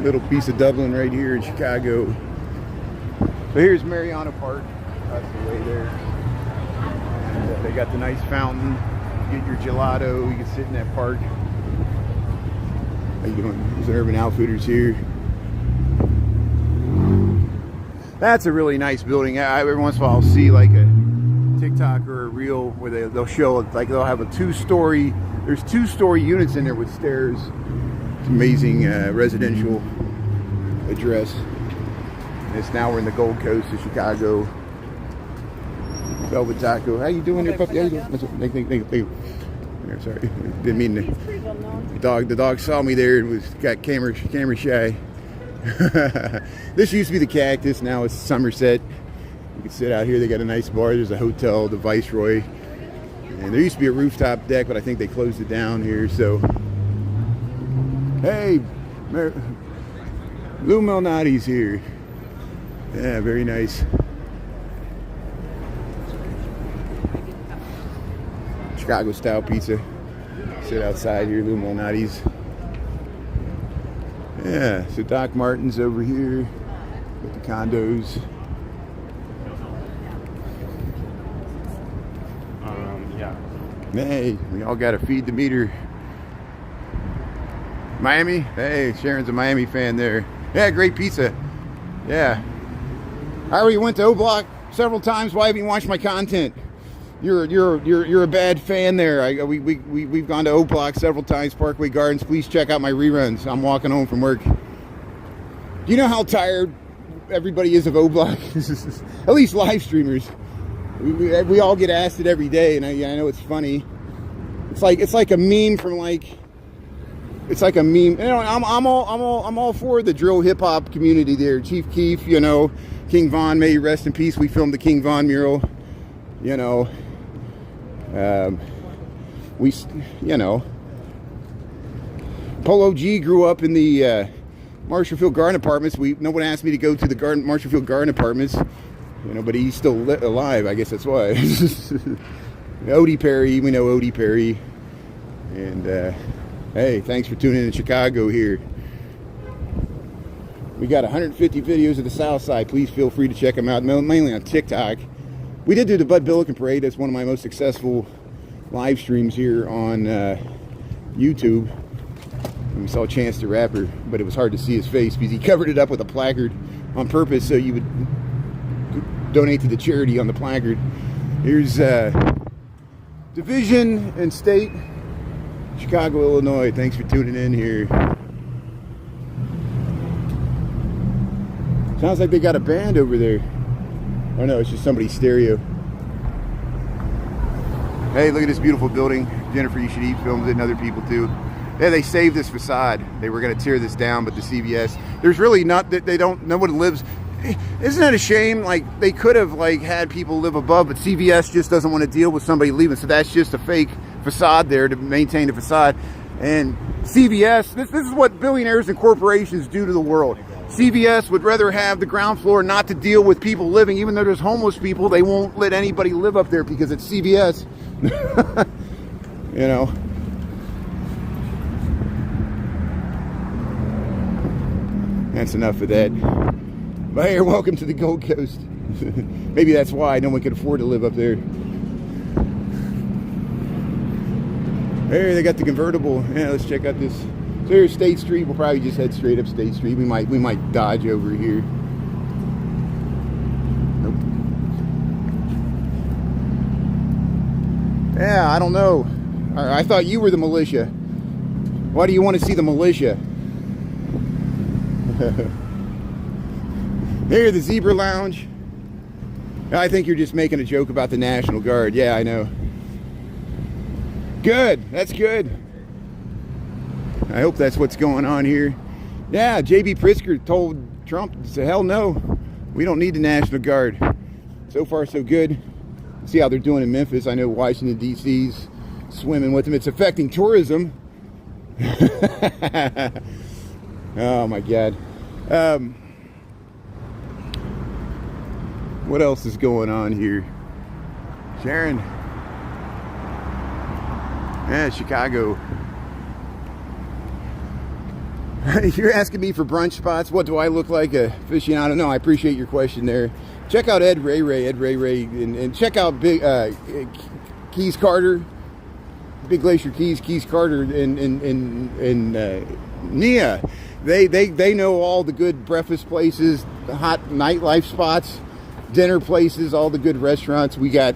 Little piece of Dublin right here in Chicago. So here's Mariana Park. That's the way there. And, they got the nice fountain. You get your gelato. You can sit in that park. How you doing? There's Urban Outfitters here. That's a really nice building. Every once in a while I'll see like a TikTok or a reel where they'll show, like, they'll have a two-story, there's two-story units in there with stairs. It's amazing residential address. And it's now we're in the Gold Coast of Chicago. Velvet Taco. How you doing there, puppy? How you doing? Thank you. Sorry, didn't mean to. The dog saw me there and got camera shy. This used to be the Cactus. Now it's Somerset. You can sit out here. They got a nice bar. There's a hotel, the Viceroy, and there used to be a rooftop deck, but I think they closed it down here. So, hey, Lou Malnati's here. Yeah, very nice. Chicago style pizza. Sit outside here, Lou Malnati's. Yeah, so Doc Martin's over here with the condos. Yeah. Hey, we all got to feed the meter. Miami? Hey, Sharon's a Miami fan there. Yeah, great pizza. Yeah. I already went to O Block several times. Why haven't you watched my content? You're a bad fan there. We've gone to O Block several times, Parkway Gardens. Please check out my reruns. I'm walking home from work. Do you know how tired everybody is of O Block? At least live streamers. We all get asked it every day, and I know it's funny. It's like a meme from like. It's like a meme. You know, I'm all for the drill hip hop community there. Chief Keef, you know, King Von, may he rest in peace. We filmed the King Von mural. You know. Polo G grew up in the Marshallfield Garden Apartments. No one asked me to go to the Marshallfield Garden Apartments, you know, but he's still alive. I guess that's why. Odie Perry, we know Odie Perry, and hey, thanks for tuning in Chicago here. We got 150 videos of the South Side. Please feel free to check them out, mainly on TikTok. We did do the Bud Billiken Parade. That's one of my most successful live streams here on YouTube. And we saw Chance the Rapper, but it was hard to see his face because he covered it up with a placard on purpose so you would donate to the charity on the placard. Here's Division and State, Chicago, Illinois. Thanks for tuning in here. Sounds like they got a band over there. Oh no, it's just somebody's stereo. Hey, look at this beautiful building. Jennifer, you should eat films it, and other people too. Yeah, they saved this facade. They were going to tear this down, but the CVS. There's really not that they don't. No one lives. Isn't that a shame? Like they could have like had people live above, but CVS just doesn't want to deal with somebody leaving. So that's just a fake facade there to maintain the facade. And CVS. This is what billionaires and corporations do to the world. CVS would rather have the ground floor not to deal with people living, even though there's homeless people. They won't let anybody live up there because it's CVS. You know. That's enough of that. But hey, welcome to the Gold Coast. Maybe that's why no one could afford to live up there. Hey, they got the convertible. Yeah, let's check out this. So here's State Street. We'll probably just head straight up State Street. We might dodge over here. Nope. Yeah, I don't know. I thought you were the militia. Why do you want to see the militia? Here, the Zebra Lounge. I think you're just making a joke about the National Guard. Yeah, I know. Good. That's good. I hope that's what's going on here. Yeah, J.B. Pritzker told Trump, said, hell no, we don't need the National Guard. So far, so good. See how they're doing in Memphis. I know Washington, D.C.'s swimming with them. It's affecting tourism. Oh, my God. What else is going on here? Sharon. Yeah, Chicago. You're asking me for brunch spots. What do I look like, a aficionado? No, I appreciate your question there. Check out Ed Ray, and check out Big Keys Carter, Big Glacier Keys Carter, and Nia. They know all the good breakfast places, the hot nightlife spots. dinner places, all the good restaurants. We got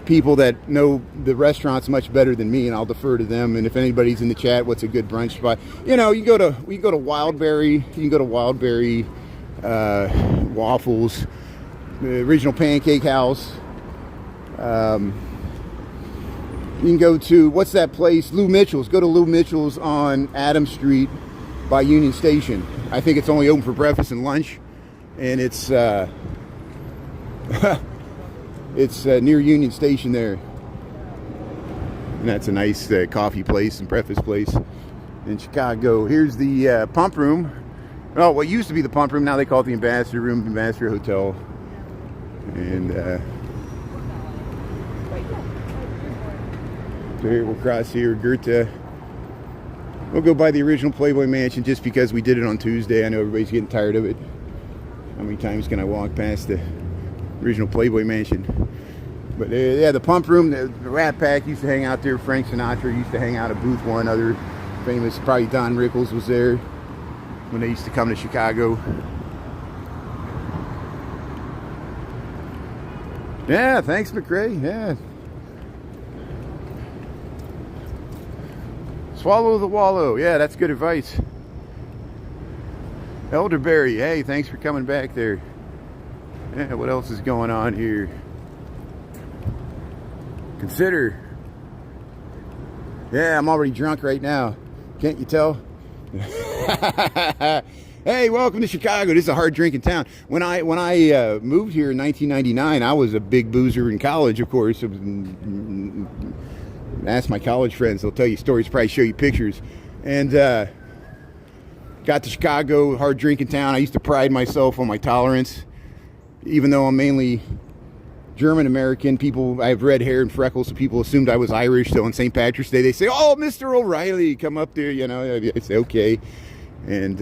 people that know the restaurants much better than me, and I'll defer to them. And if anybody's in the chat, what's a good brunch spot? You know, we can go to Wildberry. You can go to Wildberry Waffles, the Original Pancake House. You can go to, what's that place? Lou Mitchell's. Go to Lou Mitchell's on Adams Street by Union Station. I think it's only open for breakfast and lunch, and it's it's near Union Station there. And that's a nice coffee place and breakfast place in Chicago. Here's the pump room. Oh, what used to be the pump room, now they call it the Ambassador Room, Ambassador Hotel. And so here we'll cross here, Goethe. We'll go by the original Playboy Mansion just because we did it on Tuesday. I know everybody's getting tired of it. How many times can I walk past the original Playboy Mansion? But yeah, the pump room, the Rat Pack used to hang out there. Frank Sinatra used to hang out at booth 1. Other famous, probably Don Rickles was there when they used to come to Chicago. Yeah, thanks, McRae. Yeah. Swallow the wallow. Yeah, that's good advice. Elderberry. Hey, thanks for coming back there. Yeah, what else is going on here? Consider. Yeah, I'm already drunk right now. Can't you tell? Hey, welcome to Chicago. This is a hard drinking town. When I moved here in 1999, I was a big boozer in college, of course. Ask my college friends, they'll tell you stories, probably show you pictures. And got to Chicago, hard drinking town. I used to pride myself on my tolerance, even though I'm mainly German American. People, I have red hair and freckles, so people assumed I was Irish. So on St. Patrick's Day, they say, "Oh, Mr. O'Reilly, come up there." You know, I say okay, and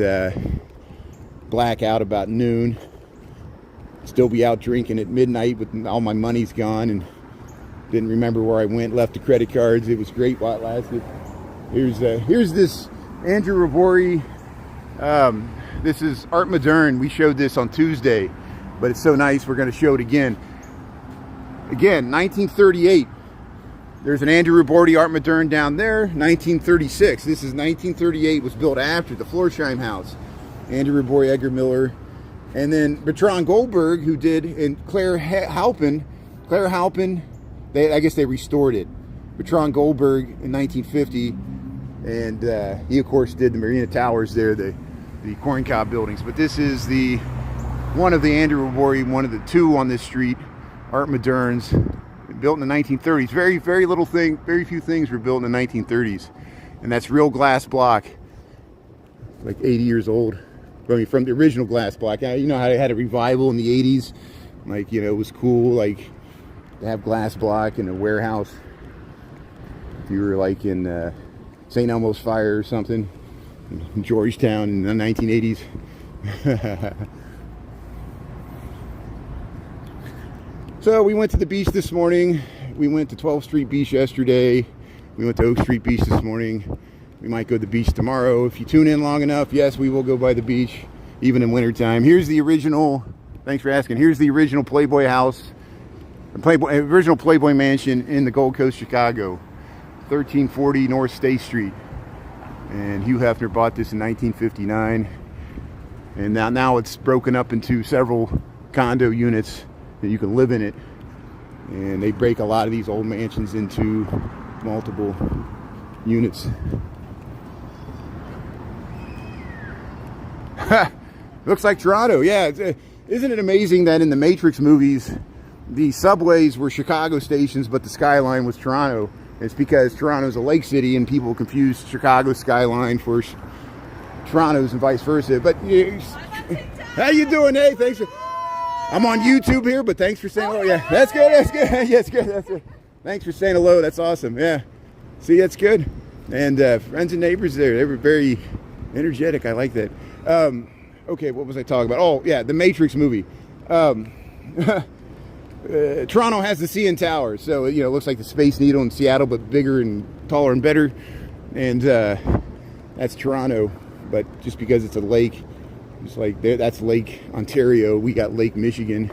black out about noon. Still be out drinking at midnight with all my money's gone and didn't remember where I went. Left the credit cards. It was great while it lasted. Here's this Andrew Rabori. This is Art Moderne. We showed this on Tuesday, but it's so nice we're going to show it again. Again, 1938. There's an Andrew Rabori Art Moderne down there. 1936. This is 1938. Was built after the Florsheim House. Andrew Rabori, Edgar Miller, and then Bertrand Goldberg, who did, and Claire Halpin. I guess they restored it. Bertrand Goldberg in 1950, and he of course did the Marina Towers there, the Corn Cob buildings. But this is one of the Andrew Rabori, one of the 2 on this street, Art Modernes, built in the 1930s. Very few things were built in the 1930s, and that's real glass block, like 80 years old. I mean, from the original glass block. You know how they had a revival in the 80s, like, you know, it was cool, like, to have glass block in a warehouse. If you were like in St. Elmo's Fire or something, in Georgetown in the 1980s. So we went to the beach this morning. We went to 12th Street Beach yesterday. We went to Oak Street Beach this morning. We might go to the beach tomorrow. If you tune in long enough, yes, we will go by the beach, even in wintertime. Here's the original, thanks for asking, here's the original Playboy house. Original Playboy Mansion in the Gold Coast, Chicago, 1340 North State Street. And Hugh Hefner bought this in 1959. And now it's broken up into several condo units that you can live in it. And they break a lot of these old mansions into multiple units. Looks like Toronto. Yeah, isn't it amazing that in the Matrix movies, the subways were Chicago stations, but the skyline was Toronto? It's because Toronto's a lake city, and people confuse Chicago's skyline for Toronto's and vice versa. But how you doing? Hey, thanks for. I'm on YouTube here, but thanks for saying hello. Yeah, that's good. That's good. Yes, good. That's good. Thanks for saying hello. That's awesome. Yeah, see, that's good. And friends and neighbors there, they were very energetic. I like that. Okay, what was I talking about? Oh, yeah, the Matrix movie. Toronto has the CN Tower, so you know, it looks like the Space Needle in Seattle, but bigger and taller and better. And that's Toronto, but just because it's a lake, It's like that's Lake Ontario. We got Lake Michigan.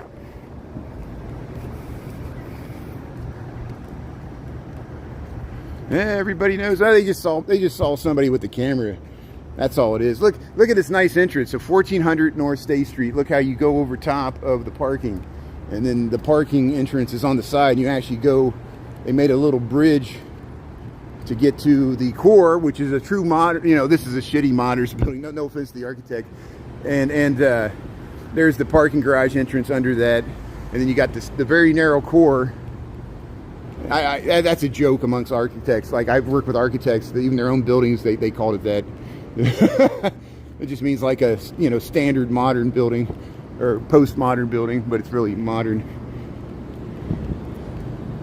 Yeah, everybody knows. Oh, they just saw somebody with the camera. That's all it is. Look at this nice entrance. So 1400 North State Street. Look how you go over top of the parking, and then the parking entrance is on the side. And you actually go. They made a little bridge to get to the core, which is a true modern. You know, this is a shitty modern building. No offense to the architect. And there's the parking garage entrance under that, and then you got the very narrow core. That's a joke amongst architects. Like, I've worked with architects, even their own buildings, they called it that. It just means like a standard modern building or postmodern building, but it's really modern.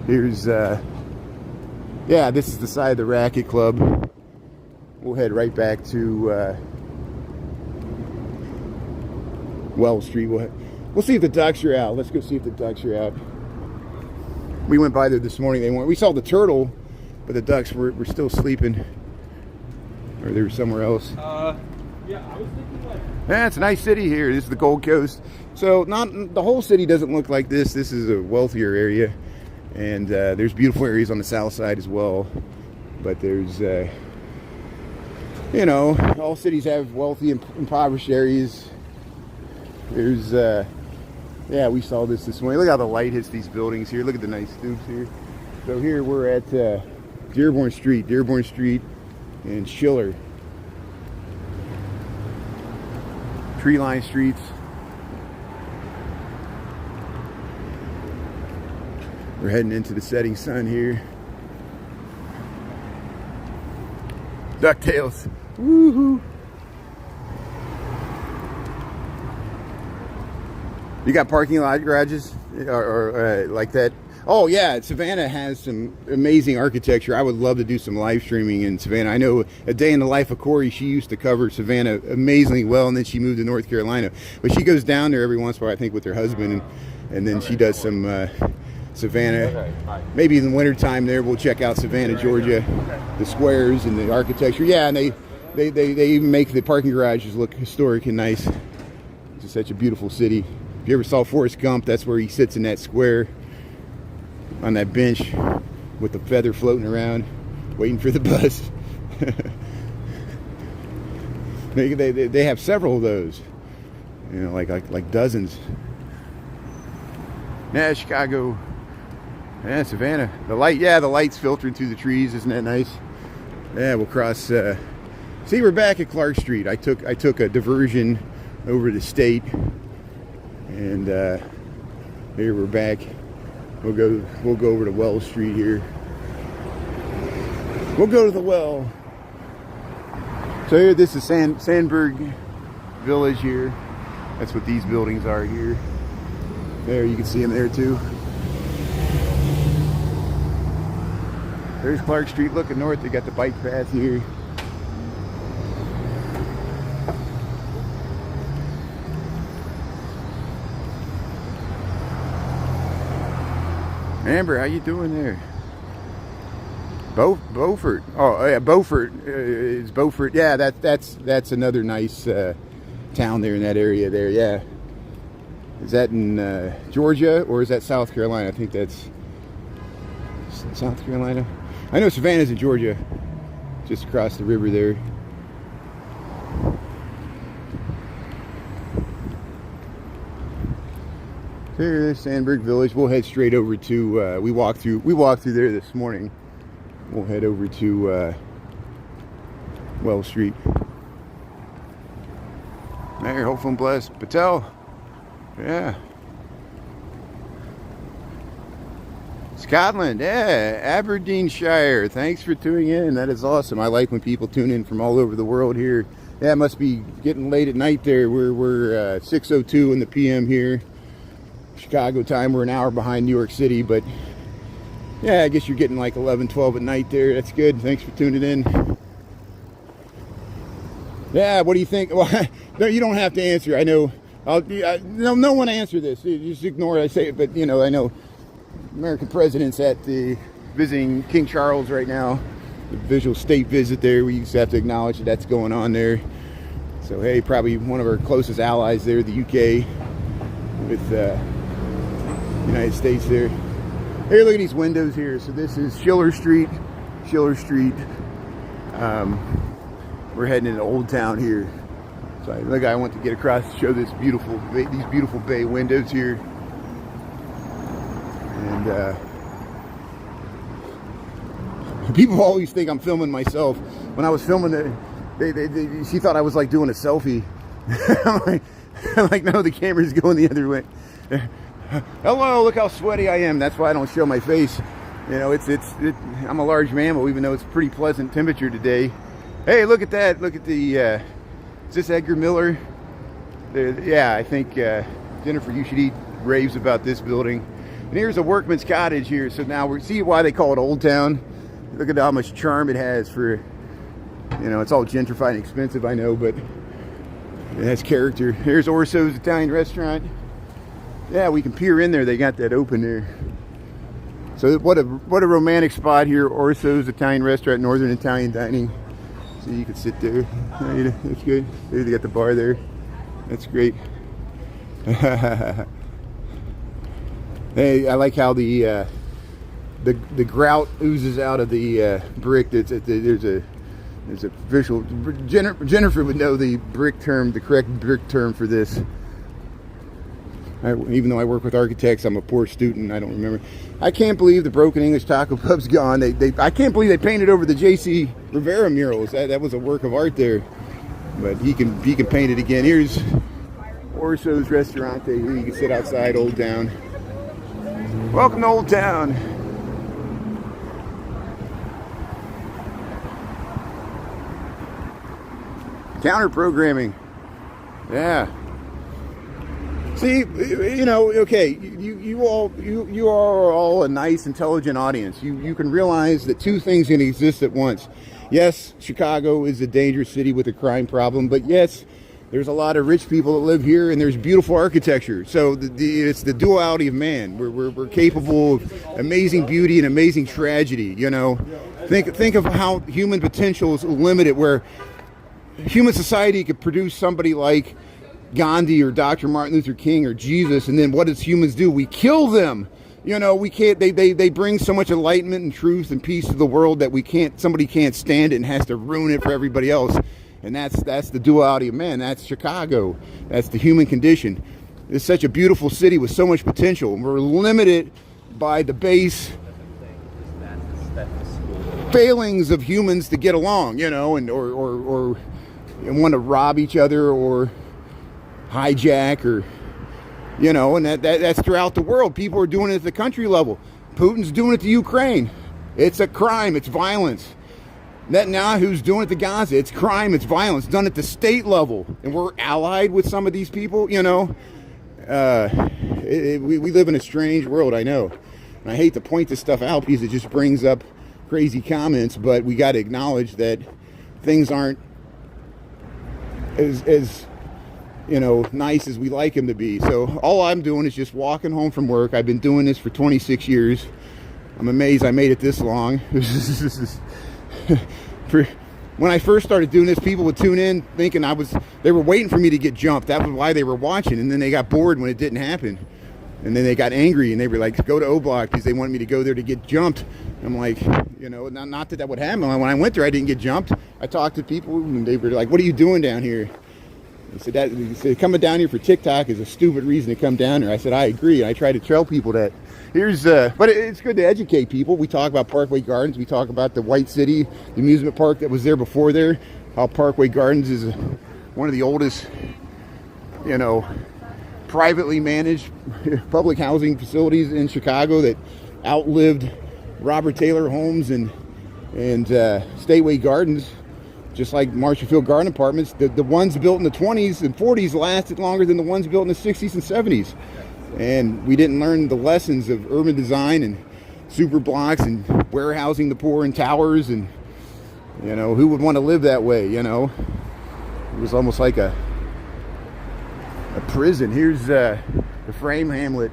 Here's this is the side of the Racket Club. We'll head right back to Wells Street. We'll see if the ducks are out. Let's go see if the ducks are out. We went by there this morning. They weren't. We saw the turtle, but the ducks were still sleeping, or they were somewhere else. Yeah, I was thinking like. Yeah, it's a nice city here. This is the Gold Coast. So not the whole city doesn't look like this. This is a wealthier area, and there's beautiful areas on the south side as well. But there's, all cities have wealthy and impoverished areas. There's, we saw this morning. Look how the light hits these buildings here. Look at the nice stoops here. So here we're at Dearborn Street and Schiller. Tree-lined streets. We're heading into the setting sun here. DuckTales. Woohoo! You got parking lot garages or like that? Oh yeah, Savannah has some amazing architecture. I would love to do some live streaming in Savannah. I know A Day in the Life of Corey, she used to cover Savannah amazingly well, and then she moved to North Carolina. But she goes down there every once in a while, I think, with her husband, and then she does some Savannah. Maybe in the wintertime there, we'll check out Savannah, Georgia, the squares and the architecture. Yeah, and they even make the parking garages look historic and nice. It's just such a beautiful city. If you ever saw Forrest Gump, that's where he sits in that square on that bench with the feather floating around, waiting for the bus. They have several of those, like dozens. Yeah, Chicago. Yeah, Savannah. The light's filtering through the trees. Isn't that nice? Yeah, we'll cross. See, we're back at Clark Street. I took a diversion over the state. And here we're back. We'll go over to Wells Street here. We'll go to the well. So here, this is Sandburg Village here. That's what these buildings are here. There, you can see them there too. There's Clark Street looking north. They got the bike path here. Amber, how you doing there? Beaufort. Oh yeah, Beaufort is Beaufort. Yeah, that's another nice town there in that area there. Yeah, is that in Georgia or is that South Carolina? I think that's South Carolina. I know Savannah's in Georgia, just across the river there. Here's Sandburg Village. We'll head straight over to. We walked through there this morning. We'll head over to Wells Street. There, hopeful and blessed. Patel. Yeah. Scotland. Yeah. Aberdeenshire. Thanks for tuning in. That is awesome. I like when people tune in from all over the world here. Yeah, it must be getting late at night there. We're 6:02 in the PM here. Chicago time. We're an hour behind New York City, but yeah, I guess you're getting like 11, 12 at night there. That's good. Thanks for tuning in. Yeah, what do you think? Well, no, you don't have to answer. I know. No one answer this. You just ignore it. I say it, but I know American president's at the visiting King Charles right now. The visual state visit there. We used to have to acknowledge that's going on there. So hey, probably one of our closest allies there, the UK, with United States there. Here, look at these windows here. So this is Schiller Street. We're heading into Oldtown here. So look, I want to get across to show these beautiful bay windows here. And people always think I'm filming myself. When I was filming it, she thought I was like doing a selfie. I'm like, no, the camera's going the other way. Hello, look how sweaty I am. That's why I don't show my face. You know, I'm a large mammal, even though it's pretty pleasant temperature today. Hey, look at that. Look at the, is this Edgar Miller? Yeah, I think Jennifer Eugenie raves about this building. And here's a workman's cottage here. So now we see why they call it Oldtown. Look at how much charm it has for, you know, it's all gentrified and expensive, I know, but it has character. Here's Orso's Italian restaurant. Yeah, we can peer in there. They got that open there. So what a romantic spot here. Orso's Italian restaurant, Northern Italian dining. So you can sit there. That's good. They got the bar there. That's great. Hey, I like how the grout oozes out of the brick. There's a visual. Jennifer would know the correct brick term for this. Even though I work with architects, I'm a poor student. I don't remember. I can't believe the Broken English Taco Pub's gone. I can't believe they painted over the J.C. Rivera murals. That was a work of art there. But he can paint it again. Here's Orso's Restaurante. Here you can sit outside Oldtown. Welcome to Oldtown. Counter programming. Yeah. See, you know, okay, you are all a nice, intelligent audience. You can realize that two things can exist at once. Yes, Chicago is a dangerous city with a crime problem, but yes, there's a lot of rich people that live here, and there's beautiful architecture. So it's the duality of man. We're capable of amazing beauty and amazing tragedy. You know, think of how human potential is limited, where human society could produce somebody like Gandhi or Dr. Martin Luther King or Jesus, and then what does humans do? We kill them. You know, we can't. They bring so much enlightenment and truth and peace to the world that somebody can't stand it and has to ruin it for everybody else. And that's the duality of man. That's Chicago. That's the human condition. It's such a beautiful city with so much potential. We're limited by the base failings of humans to get along. You know, and or want to rob each other or hijack, or you know, and that's throughout the world. People are doing it at the country level. Putin's doing it to Ukraine. It's a crime. It's violence. Netanyahu's doing it to Gaza. It's crime. It's violence. Done at the state level, and we're allied with some of these people. You know, we live in a strange world. I know, and I hate to point this stuff out because it just brings up crazy comments. But we got to acknowledge that things aren't as you know, nice as we like them to be. So all I'm doing is just walking home from work. I've been doing this for 26 years. I'm amazed I made it this long. When I first started doing this, people would tune in thinking they were waiting for me to get jumped. That was why they were watching. And then they got bored when it didn't happen. And then they got angry and they were like, go to O Block because they wanted me to go there to get jumped. I'm like, you know, not that would happen. When I went there, I didn't get jumped. I talked to people and they were like, what are you doing down here? He said, coming down here for TikTok is a stupid reason to come down here. I said, I agree. And I try to tell people that. But it's good to educate people. We talk about Parkway Gardens. We talk about the White City, the amusement park that was there before there. How Parkway Gardens is one of the oldest, you know, privately managed public housing facilities in Chicago that outlived Robert Taylor Homes and Stateway Gardens. Just like Marshallfield Garden Apartments, the ones built in the 20s and 40s lasted longer than the ones built in the 60s and 70s. And we didn't learn the lessons of urban design and super blocks and warehousing the poor in towers. And, you know, who would want to live that way, you know? It was almost like a prison. Here's the Frame Hamlet.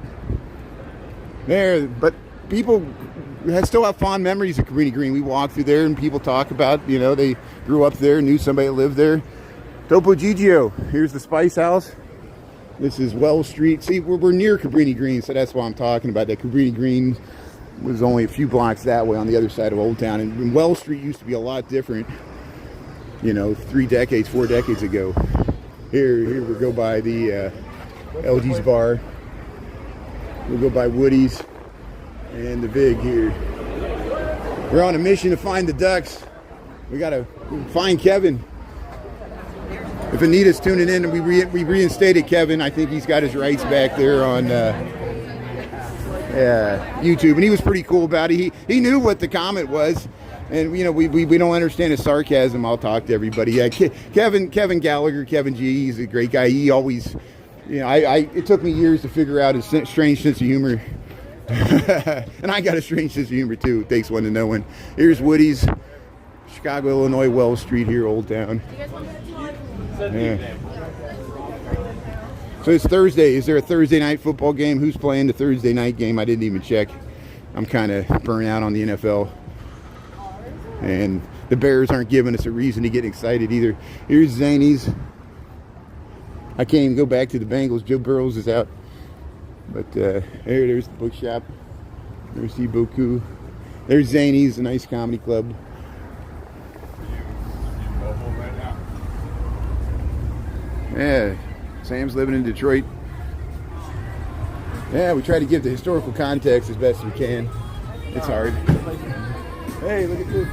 There, but people still have fond memories of Cabrini Green. We walk through there and people talk about, you know, they grew up there, knew somebody that lived there. Topo Gigio. Here's the Spice House. This is Wells Street. See, we're near Cabrini Green, so that's why I'm talking about that. Cabrini Green was only a few blocks that way on the other side of Oldtown. And Wells Street used to be a lot different, you know, 4 decades ago. Here we'll go by the LG's Bar. We'll go by Woody's and the Vig here. We're on a mission to find the ducks. We gotta find Kevin. If Anita's tuning in, and we reinstated Kevin. I think he's got his rights back there on YouTube, and he was pretty cool about it. He knew what the comment was, and you know we don't understand his sarcasm. I'll talk to everybody. Yeah, Kevin Gallagher, Kevin G. He's a great guy. He always, you know, it took me years to figure out his strange sense of humor, and I got a strange sense of humor too. It takes one to know one. Here's Woody's, Chicago, Illinois, Wells Street here, Oldtown. Yeah. So it's Thursday. Is there a Thursday night football game? Who's playing the Thursday night game? I didn't even check. I'm kind of burnt out on the NFL. And the Bears aren't giving us a reason to get excited either. Here's Zany's. I can't even go back to the Bengals. Joe Burrows is out. But there's the bookshop. Merci beaucoup. There's Zany's, a nice comedy club. Yeah, Sam's living in Detroit. Yeah, we try to give the historical context as best we can. It's hard. Hey, look at this.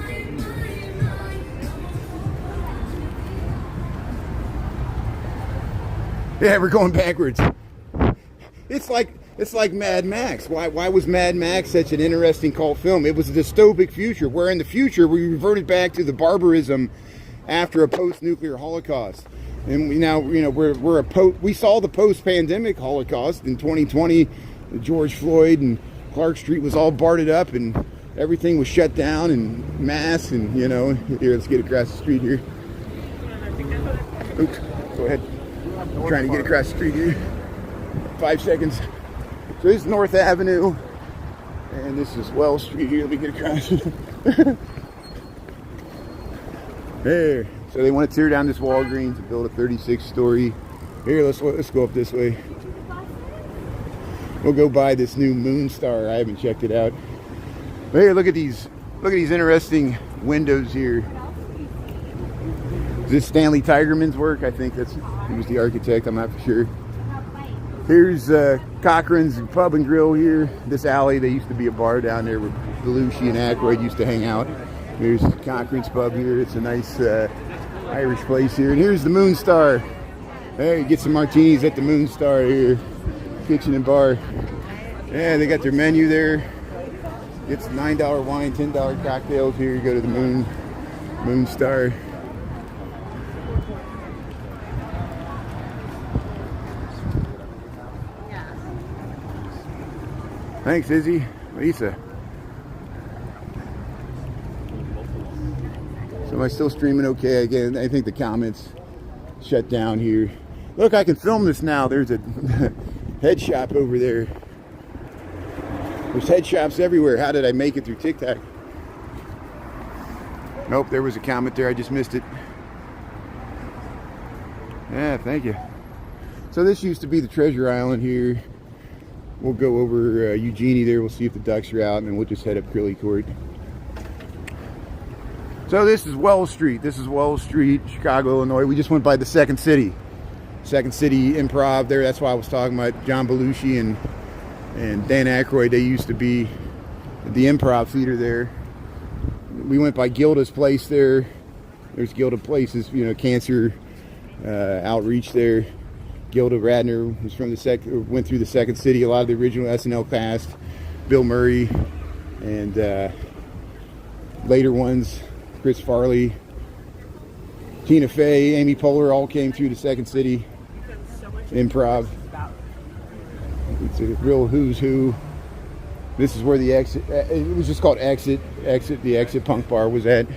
Yeah, we're going backwards. It's like Mad Max. Why was Mad Max such an interesting cult film? It was a dystopic future, where in the future we reverted back to the barbarism after a post-nuclear Holocaust. And we now, you know, we saw the post-pandemic Holocaust in 2020. George Floyd and Clark Street was all boarded up, and everything was shut down and mass. And you know, here, let's get across the street here. Oops, go ahead. I'm trying to get across the street here. 5 seconds. So this is North Avenue, and this is Wells Street here. Let me get across. There. So they want to tear down this Walgreens and build a 36-story. Here, let's go up this way. We'll go by this new Moonstar. I haven't checked it out. But here, look at these interesting windows here. Is this Stanley Tigerman's work? I think he was the architect. I'm not for sure. Here's Cochran's Pub and Grill here. This alley, there used to be a bar down there where Belushi and Aykroyd used to hang out. Here's Cochran's Pub here. It's a nice Irish place here. And here's the Moonstar. There, you get some martinis at the Moonstar here. Kitchen and bar. Yeah, they got their menu there. Get some $9 wine, $10 cocktails here. You go to the Moonstar. Thanks, Izzy. Lisa. So am I still streaming okay? Again, I think the comments shut down here. Look, I can film this now. There's a head shop over there. There's head shops everywhere. How did I make it through TikTok? Nope, there was a comment there. I just missed it. Yeah, thank you. So this used to be the Treasure Island here. We'll go over Eugenie there. We'll see if the ducks are out, and then we'll just head up Crilly Court. So this is Wells Street. This is Wells Street, Chicago, Illinois. We just went by the Second City Improv there. That's why I was talking about John Belushi and Dan Aykroyd. They used to be at the Improv Theater there. We went by Gilda's place there. There's Gilda Places, you know, cancer outreach there. Gilda Radner was from went through the Second City. A lot of the original SNL cast, Bill Murray, and later ones, Chris Farley, Tina Fey, Amy Poehler, all came through the Second City Improv. It's a real who's who. This is where the exit. It was just called Exit. The Exit Punk Bar was at.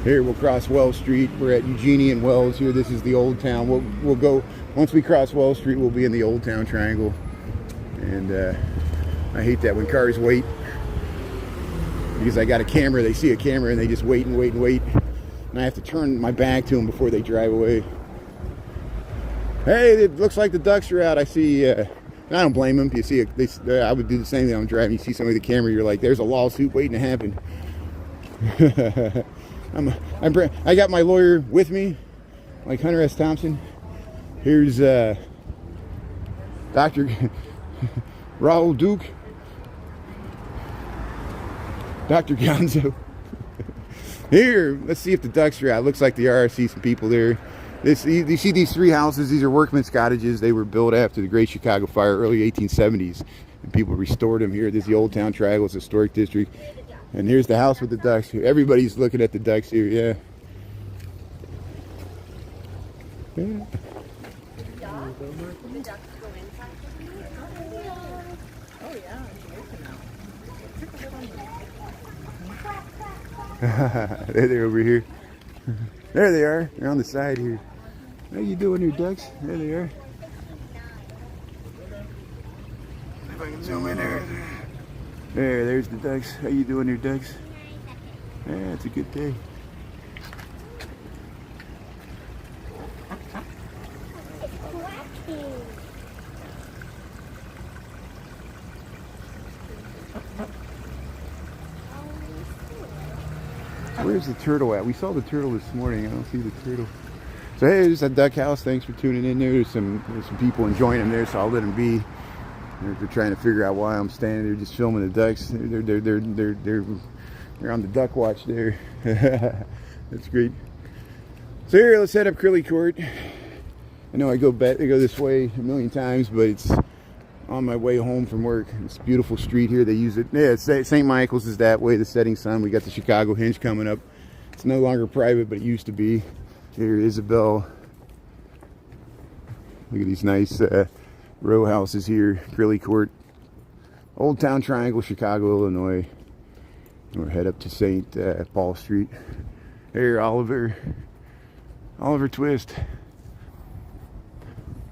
Here we'll cross Wells Street. We're at Eugenie and Wells here. This is the Oldtown. We'll go, once we cross Wells Street, we'll be in the Oldtown Triangle. And I hate that when cars wait. Because I got a camera, they see a camera and they just wait and wait and wait. and I have to turn my back to them before they drive away. Hey, it looks like the ducks are out. I see. I don't blame them. You see, I would do the same thing. I'm driving. You see somebody with the camera. You're like, there's a lawsuit waiting to happen. I got my lawyer with me, like Hunter S. Thompson. Here's Dr. Raul Duke, Dr. Gonzo. Here, let's see if the ducks are out. Looks like they are. I see some people there. You see these three houses. These are workmen's cottages. They were built after the Great Chicago Fire, early 1870s. And people restored them here. This is the Oldtown Triangle's historic district. And here's the house with the ducks here. Everybody's looking at the ducks here, yeah. Yeah. They're over here. There they are. They're on the side here. How you doing here, ducks? There they are. If I can zoom in there. There's the ducks. How you doing here, ducks? Yeah, it's a good day. Where's the turtle at? We saw the turtle this morning. I don't see the turtle. So hey, there's that duck house. Thanks for tuning in there. There's some people enjoying them there, so I'll let them be. They're trying to figure out why I'm standing there just filming the ducks. They're on the duck watch there. That's great. So here, let's head up Crilly Court. I know I go this way a million times, but it's on my way home from work. It's a beautiful street here. They use it. Yeah, St. Michael's is that way. The setting sun. We got the Chicago Hinge coming up. It's no longer private, but it used to be. Here, Isabel. Look at these nice row houses here. Crilly Court, Oldtown Triangle, Chicago, Illinois. We'll head up to St. Paul Street. Here, Oliver Twist.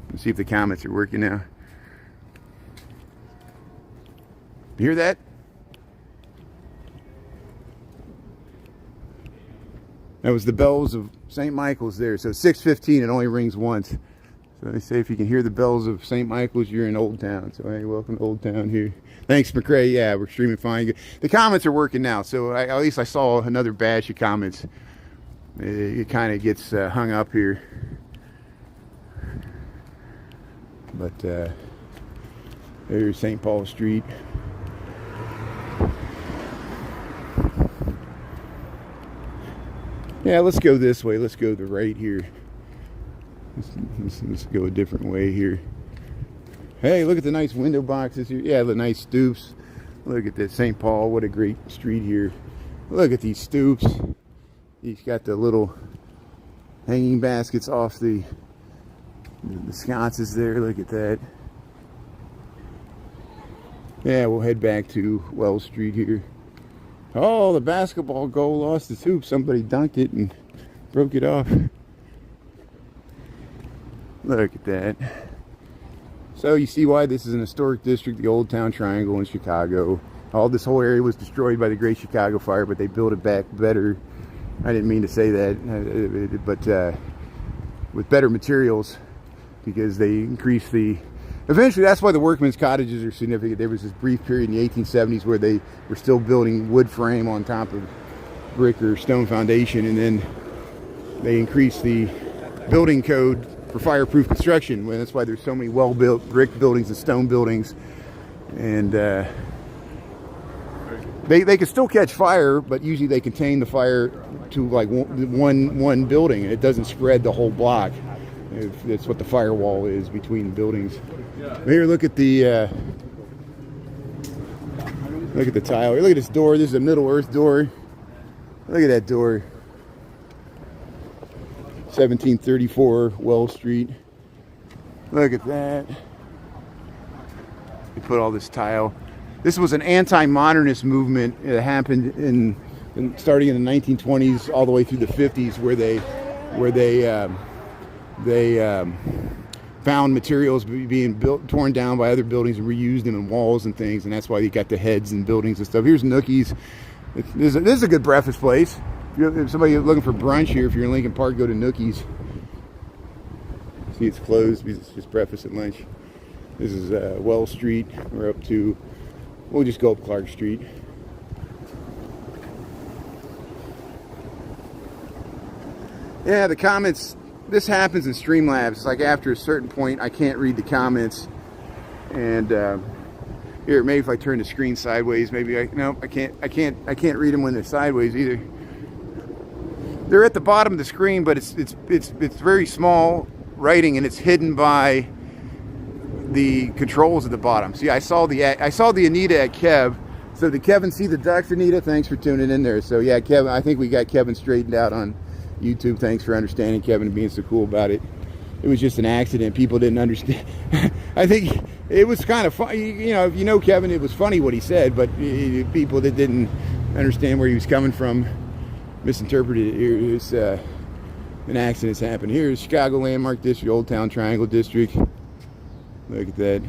Let's see if the comments are working now. You hear that? That was the bells of St. Michael's there. So 6:15, it only rings once. So they say if you can hear the bells of St. Michael's, you're in Oldtown. So hey, welcome to Oldtown here. Thanks, McCray. Yeah, we're streaming fine. The comments are working now. So at least I saw another batch of comments. It kind of gets hung up here. But there's St. Paul Street. Yeah, let's go this way. Let's go to the right here. Let's go a different way here. Hey, look at the nice window boxes here. Yeah, the nice stoops. Look at this, St. Paul. What a great street here. Look at these stoops. He's got the little hanging baskets off the sconces there. Look at that. Yeah, we'll head back to Wells Street here. Oh, the basketball goal lost its hoop. Somebody dunked it and broke it off. Look at that. So you see why this is an historic district, the Oldtown Triangle in Chicago. This whole area was destroyed by the Great Chicago Fire, but they built it back better. I didn't mean to say that, but with better materials, because they increased the... Eventually, that's why the workmen's cottages are significant. There was this brief period in the 1870s where they were still building wood frame on top of brick or stone foundation, and then they increased the building code for fireproof construction. Well, that's why there's so many well-built brick buildings and stone buildings, and they can still catch fire, but usually they contain the fire to like one building, and it doesn't spread the whole block. That's what the firewall is between the buildings. Here, look at the tile. Look at this door. This is a Middle Earth door. Look at that door. 1734 Wells Street. Look at that. They put all this tile. This was an anti-modernist movement. It happened starting in the 1920s all the way through the 50s, where they found materials being torn down by other buildings and reused them in walls and things, and that's why you got the heads and buildings and stuff. Here's Nookie's. This is a good breakfast place. if somebody looking for brunch here, if you're in Lincoln Park, go to Nookie's. See, it's closed because it's just breakfast and lunch. This is Wells Street. We're up to, we'll just go up Clark Street. Yeah, the comments, this happens in Streamlabs. Like after a certain point, I can't read the comments. And here, maybe if I turn the screen sideways, maybe I can't read them when they're sideways either. They're at the bottom of the screen, but it's very small writing, and it's hidden by the controls at the bottom. See, I saw the Anita at Kev. So did Kevin see the ducks, Anita? Thanks for tuning in there. So yeah, Kevin, I think we got Kevin straightened out on YouTube. Thanks for understanding, Kevin, and being so cool about it. It was just an accident. People didn't understand. I think it was kind of funny. You know, if you know Kevin, it was funny what he said, but people that didn't understand where he was coming from misinterpreted it. It was an accident's happened. Here's Chicago Landmark District, Oldtown Triangle District. Look at that.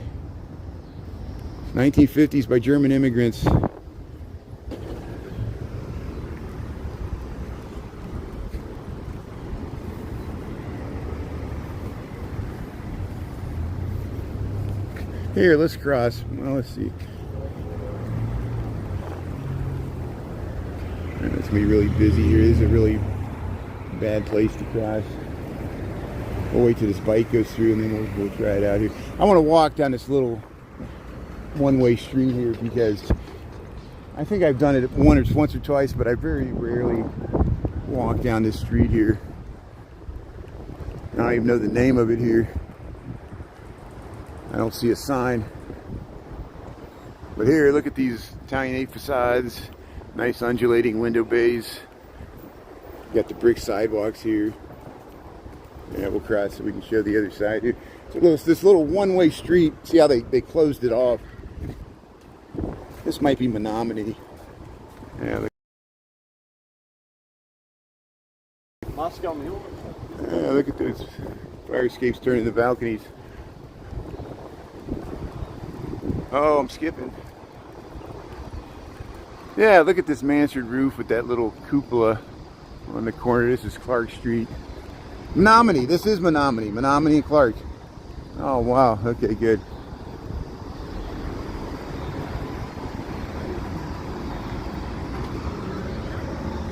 1950s by German immigrants. Here, let's cross. Well, let's see. It's gonna be really busy here. This is a really bad place to cross. We'll wait till this bike goes through, and then we'll try it out here. I want to walk down this little one-way street here because I think I've done it once or twice, but I very rarely walk down this street here. I don't even know the name of it here. I don't see a sign. But here, look at these Italianate facades. Nice undulating window bays. Got the brick sidewalks here. Yeah, we'll cross so we can show the other side here. So this little one-way street, see how they closed it off. This might be Menominee. Yeah, Moscow Mule. Yeah, look at those fire escapes turning the balconies. Oh, I'm skipping. Yeah, look at this mansard roof with that little cupola on the corner. This is Clark Street. Menominee. This is Menominee. Menominee and Clark. Oh, wow. Okay, good.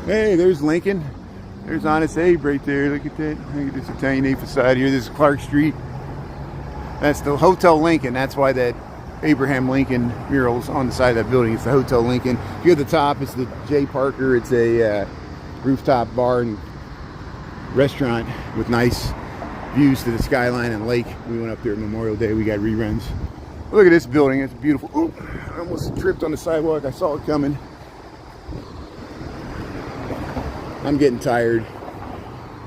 Hey, there's Lincoln. There's Honest Abe right there. Look at that. Look at this Italianate facade here. This is Clark Street. That's the Hotel Lincoln. That's why that Abraham Lincoln mural's on the side of that building. It's the Hotel Lincoln. Here at the top is the J. Parker. It's a rooftop bar and restaurant with nice views to the skyline and lake. We went up there Memorial Day. We got reruns. Look at this building. It's beautiful. Ooh, I almost tripped on the sidewalk. I saw it coming. I'm getting tired.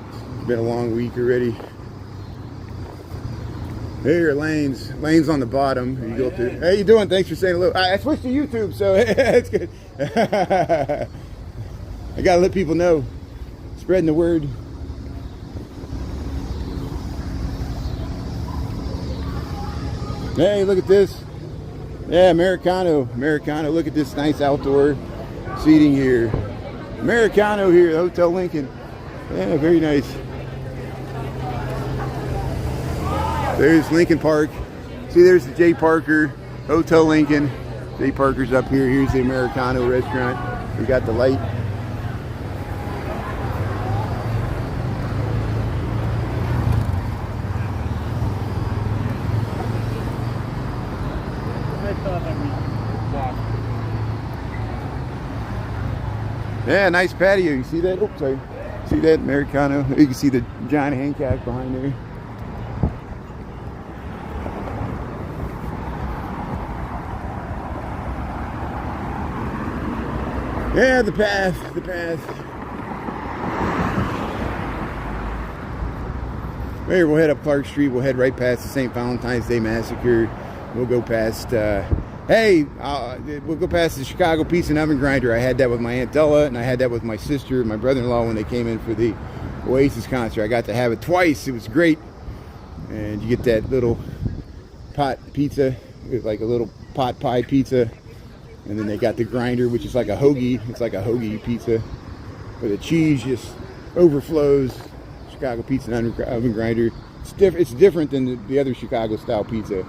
It's been a long week already. Here, Lane's on the bottom. You go up there. How you doing? Thanks for saying hello. I switched to YouTube, so it's good. I gotta let people know. Spreading the word. Hey, look at this. Yeah, Americano. Look at this nice outdoor seating here. Americano here, Hotel Lincoln. Yeah, very nice. There's Lincoln Park. See, there's the J. Parker Hotel Lincoln. J. Parker's up here. Here's the Americano restaurant. We got the light. Yeah, nice patio. You see that? Oops, sorry. See that? Americano. You can see the John Hancock behind there. Yeah, the path. Here, we'll head up Clark Street. We'll head right past the St. Valentine's Day Massacre. We'll go past, we'll go past the Chicago Pizza and Oven Grinder. I had that with my Aunt Della, and I had that with my sister and my brother-in-law when they came in for the Oasis concert. I got to have it twice. It was great. And you get that little pot pizza, like a little pot pie pizza. And then they got the grinder, which is like a hoagie. It's like a hoagie pizza. where the cheese just overflows. Chicago pizza and oven grinder. It's different than the other Chicago style pizza.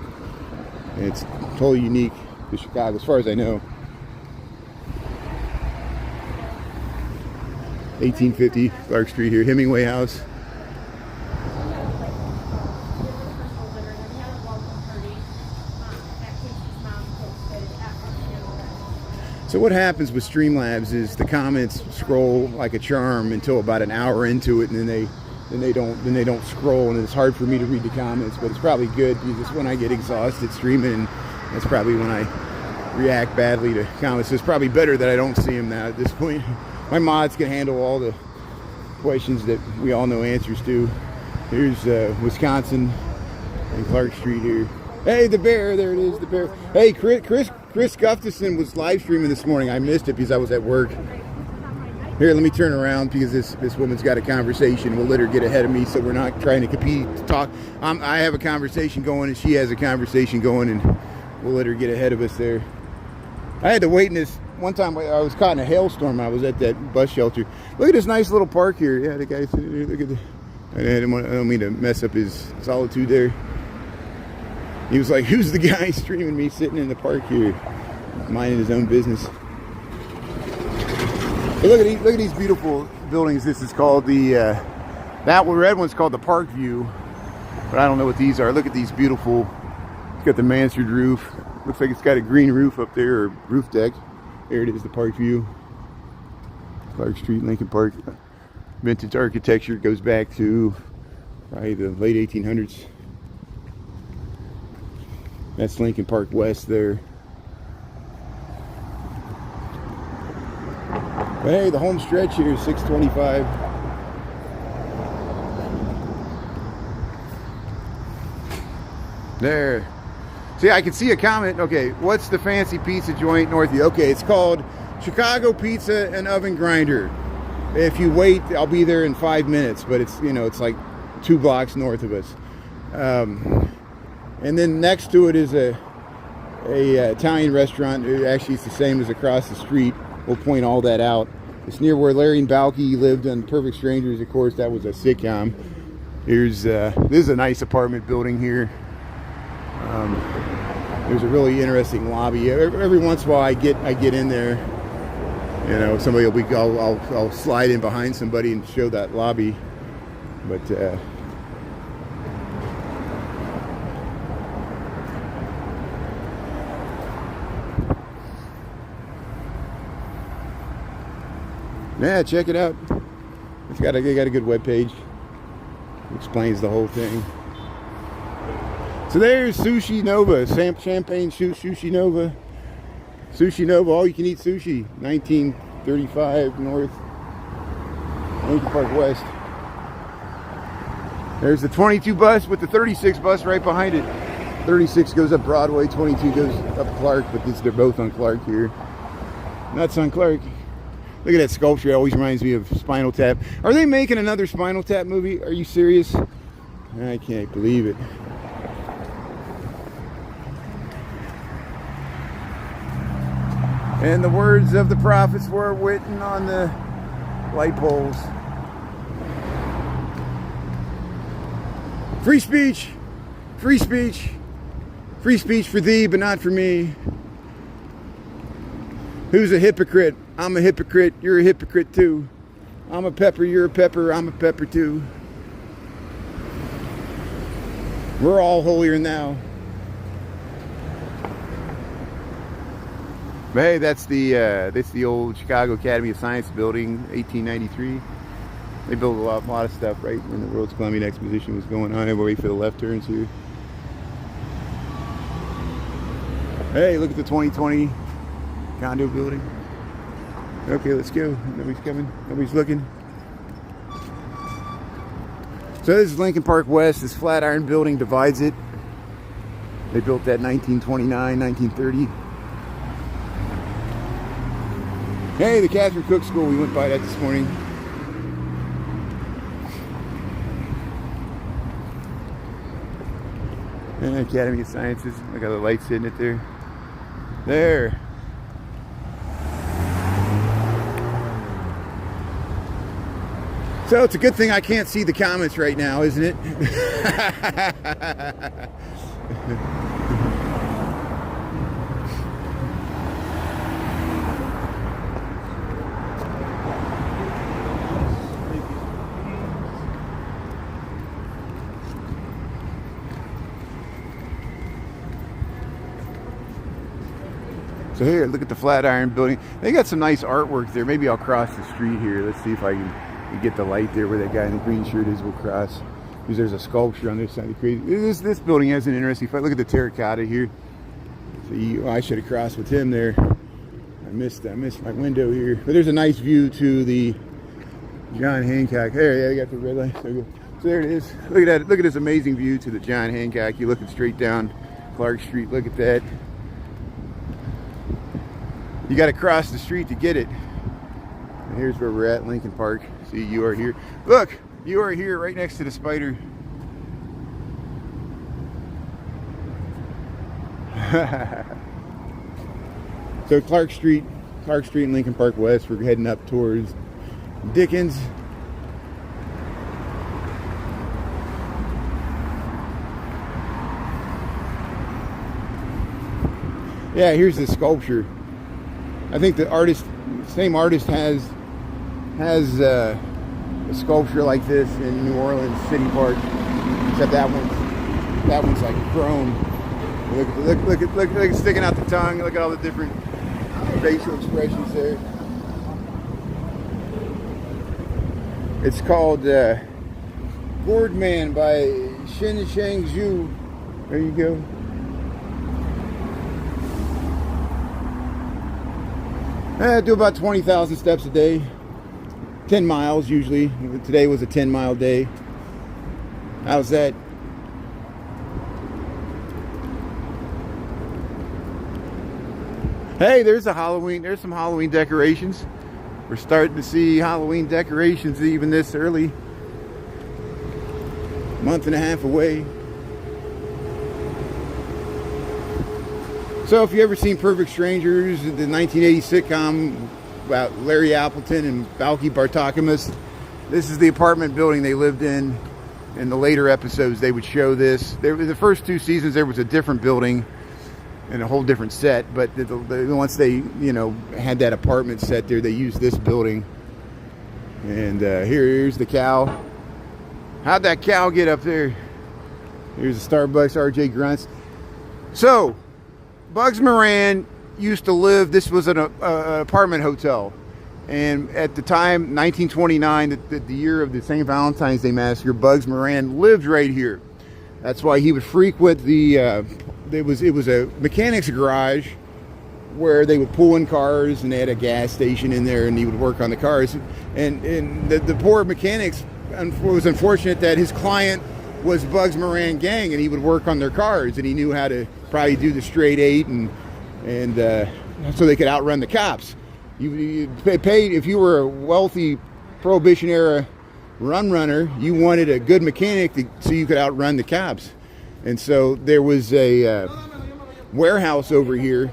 And it's totally unique to Chicago, as far as I know. 1850 Clark Street here, Hemingway House. So what happens with Streamlabs is the comments scroll like a charm until about an hour into it, and then they don't scroll, and it's hard for me to read the comments. But it's probably good because when I get exhausted streaming, that's probably when I react badly to comments. So it's probably better that I don't see them now at this point. My mods can handle all the questions that we all know answers to. Here's Wisconsin and Clark Street here. Hey, the bear, there it is, the bear. Hey, Chris Gustafson was live streaming this morning. I missed it because I was at work. Here, let me turn around because this woman's got a conversation. We'll let her get ahead of me so we're not trying to compete, to talk. I have a conversation going and she has a conversation going, and we'll let her get ahead of us there. I had to wait in this. One time I was caught in a hailstorm. I was at that bus shelter. Look at this nice little park here. Yeah, the guy, look at the, I don't mean to mess up his solitude there. He was like, who's the guy streaming me sitting in the park here, minding his own business? Hey, look at these beautiful buildings. This is called the, that red one's called the Park View, but I don't know what these are. Look at these beautiful, it's got the mansard roof. Looks like it's got a green roof up there, or roof deck. There it is, the Park View. Clark Street, Lincoln Park. Vintage architecture goes back to probably the late 1800s. That's Lincoln Park West there. But hey, the home stretch here is 625. There. See, I can see a comment. Okay, what's the fancy pizza joint north of you? Okay, it's called Chicago Pizza and Oven Grinder. If you wait, I'll be there in 5 minutes, but it's, you know, it's like 2 blocks north of us. And then next to it is a Italian restaurant. Actually, it's the same as across the street. We'll point all that out. It's near where Larry and Balky lived on Perfect Strangers. Of course, that was a sitcom. Here's this is a nice apartment building here. There's a really interesting lobby. Every once in a while, I get in there. You know, somebody will be. I'll slide in behind somebody and show that lobby. But yeah, check it out. They got a good web page. Explains the whole thing. So there's Sushi Nova, Champagne Sushi Nova. Sushi Nova, all you can eat sushi. 1935 North, Lincoln Park West. There's the 22 bus with the 36 bus right behind it. 36 goes up Broadway, 22 goes up Clark, but they're both on Clark here. Nuts on Clark. Look at that sculpture, it always reminds me of Spinal Tap. Are they making another Spinal Tap movie? Are you serious? I can't believe it. And the words of the prophets were written on the light poles. Free speech, free speech, free speech for thee, but not for me. Who's a hypocrite? I'm a hypocrite, you're a hypocrite too. I'm a pepper, you're a pepper, I'm a pepper too. We're all holier now. But hey, that's the old Chicago Academy of Science building, 1893. They built a lot of stuff right when the World's Columbian Exposition was going on. We'll wait for the left turns here. Hey, look at the 2020 condo building. Okay, let's go. Nobody's coming. Nobody's looking. So this is Lincoln Park West. This Flatiron building divides it. They built that 1929, 1930. Hey, the Catherine Cook School. We went by that this morning. And Academy of Sciences. I got the lights hitting it there. There. So it's a good thing I can't see the comments right now, isn't it? So here, look at the Flatiron building. They got some nice artwork there. Maybe I'll cross the street here. Let's see if I can get the light there where that guy in the green shirt is. We'll cross. Because there's a sculpture on this side. This building has an interesting fight. Look at the terracotta here. So I should have crossed with him there. I missed my window here. But there's a nice view to the John Hancock. There, yeah, they got the red light. So there it is. Look at that. Look at this amazing view to the John Hancock. You're looking straight down Clark Street. Look at that. You got to cross the street to get it. And here's where we're at, Lincoln Park. See, you are here. Look, you are here right next to the spider. So Clark Street and Lincoln Park West. We're heading up towards Dickens. Yeah, here's the sculpture. I think the same artist has a sculpture like this in New Orleans City Park, except that one's like chrome. Look at sticking out the tongue. Look at all the different facial expressions there. It's called Boardman by Shin Shang Zhu. There you go. I do about 20,000 steps a day, 10 miles usually. Today was a 10-mile day. How's that? Hey, there's some Halloween decorations. We're starting to see Halloween decorations even this early. Month and a half away. So if you ever seen Perfect Strangers, the 1980 sitcom about Larry Appleton and Balky Bartokomous, this is the apartment building they lived in. In the later episodes, they would show this. The first 2 seasons, there was a different building and a whole different set. But once they, had that apartment set there, they used this building. And here's the cow. How'd that cow get up there? Here's the Starbucks, RJ Grunts. So, Bugs Moran used to live, this was an apartment hotel. And at the time, 1929, the year of the St. Valentine's Day Massacre, Bugs Moran lived right here. That's why he would frequent it was a mechanic's garage where they would pull in cars, and they had a gas station in there, and he would work on the cars. And the poor mechanics, it was unfortunate that his client was Bugs Moran gang, and he would work on their cars, and he knew how to probably do the straight 8 and so they could outrun the cops. You paid, if you were a wealthy Prohibition era runner, you wanted a good mechanic so you could outrun the cops. And so there was a warehouse over here,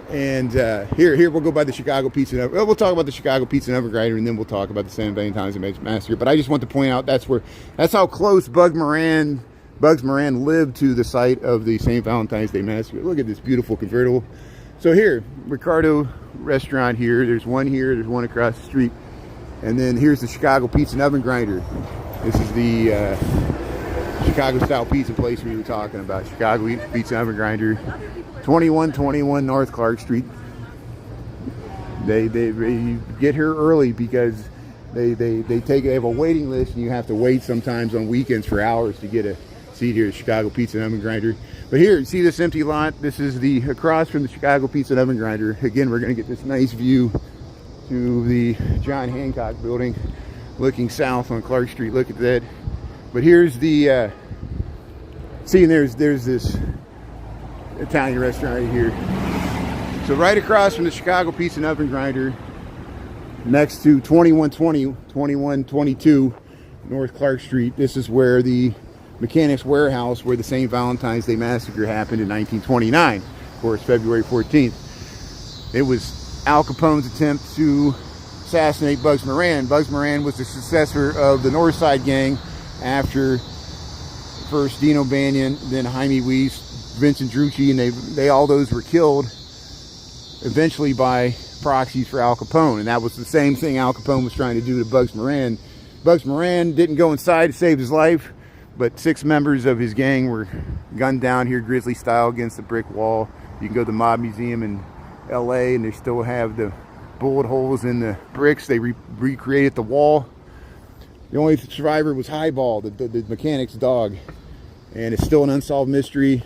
and here we'll go by the Chicago Pizza and Oven. We'll talk about the Chicago Pizza and Oven Grinder, and then we'll talk about the St. Valentine's Day Massacre. But I just want to point out that's how close Bugs Moran lived to the site of the St. Valentine's Day Massacre. Look at this beautiful convertible. So here, Ricardo Restaurant here. There's one here. There's one across the street. And then here's the Chicago Pizza and Oven Grinder. This is the Chicago-style pizza place we were talking about. Chicago Pizza and Oven Grinder. 2121 North Clark Street. They get here early because they have a waiting list, and you have to wait sometimes on weekends for hours to get a seat here at Chicago Pizza and Oven Grinder. But here, see this empty lot? This is across from the Chicago Pizza and Oven Grinder. Again, we're going to get this nice view to the John Hancock building, looking south on Clark Street. Look at that. But here's the there's this Italian restaurant right here. So right across from the Chicago Pizza and Oven Grinder, next to 2122 North Clark Street, this is where the Mechanics Warehouse, where the St. Valentine's Day Massacre happened in 1929. Of course, February 14th. It was Al Capone's attempt to assassinate Bugs Moran. Bugs Moran was the successor of the North Side Gang after first Dino Banyan, then Jaime Weiss, Vincent Drucci, and they all those were killed eventually by proxies for Al Capone. And that was the same thing Al Capone was trying to do to Bugs Moran. Bugs Moran didn't go inside to save his life, but 6 members of his gang were gunned down here grizzly style against the brick wall. You can go to the Mob Museum in LA and they still have the bullet holes in the bricks. They recreated the wall. The only survivor was Highball, the mechanic's dog, and it's still an unsolved mystery.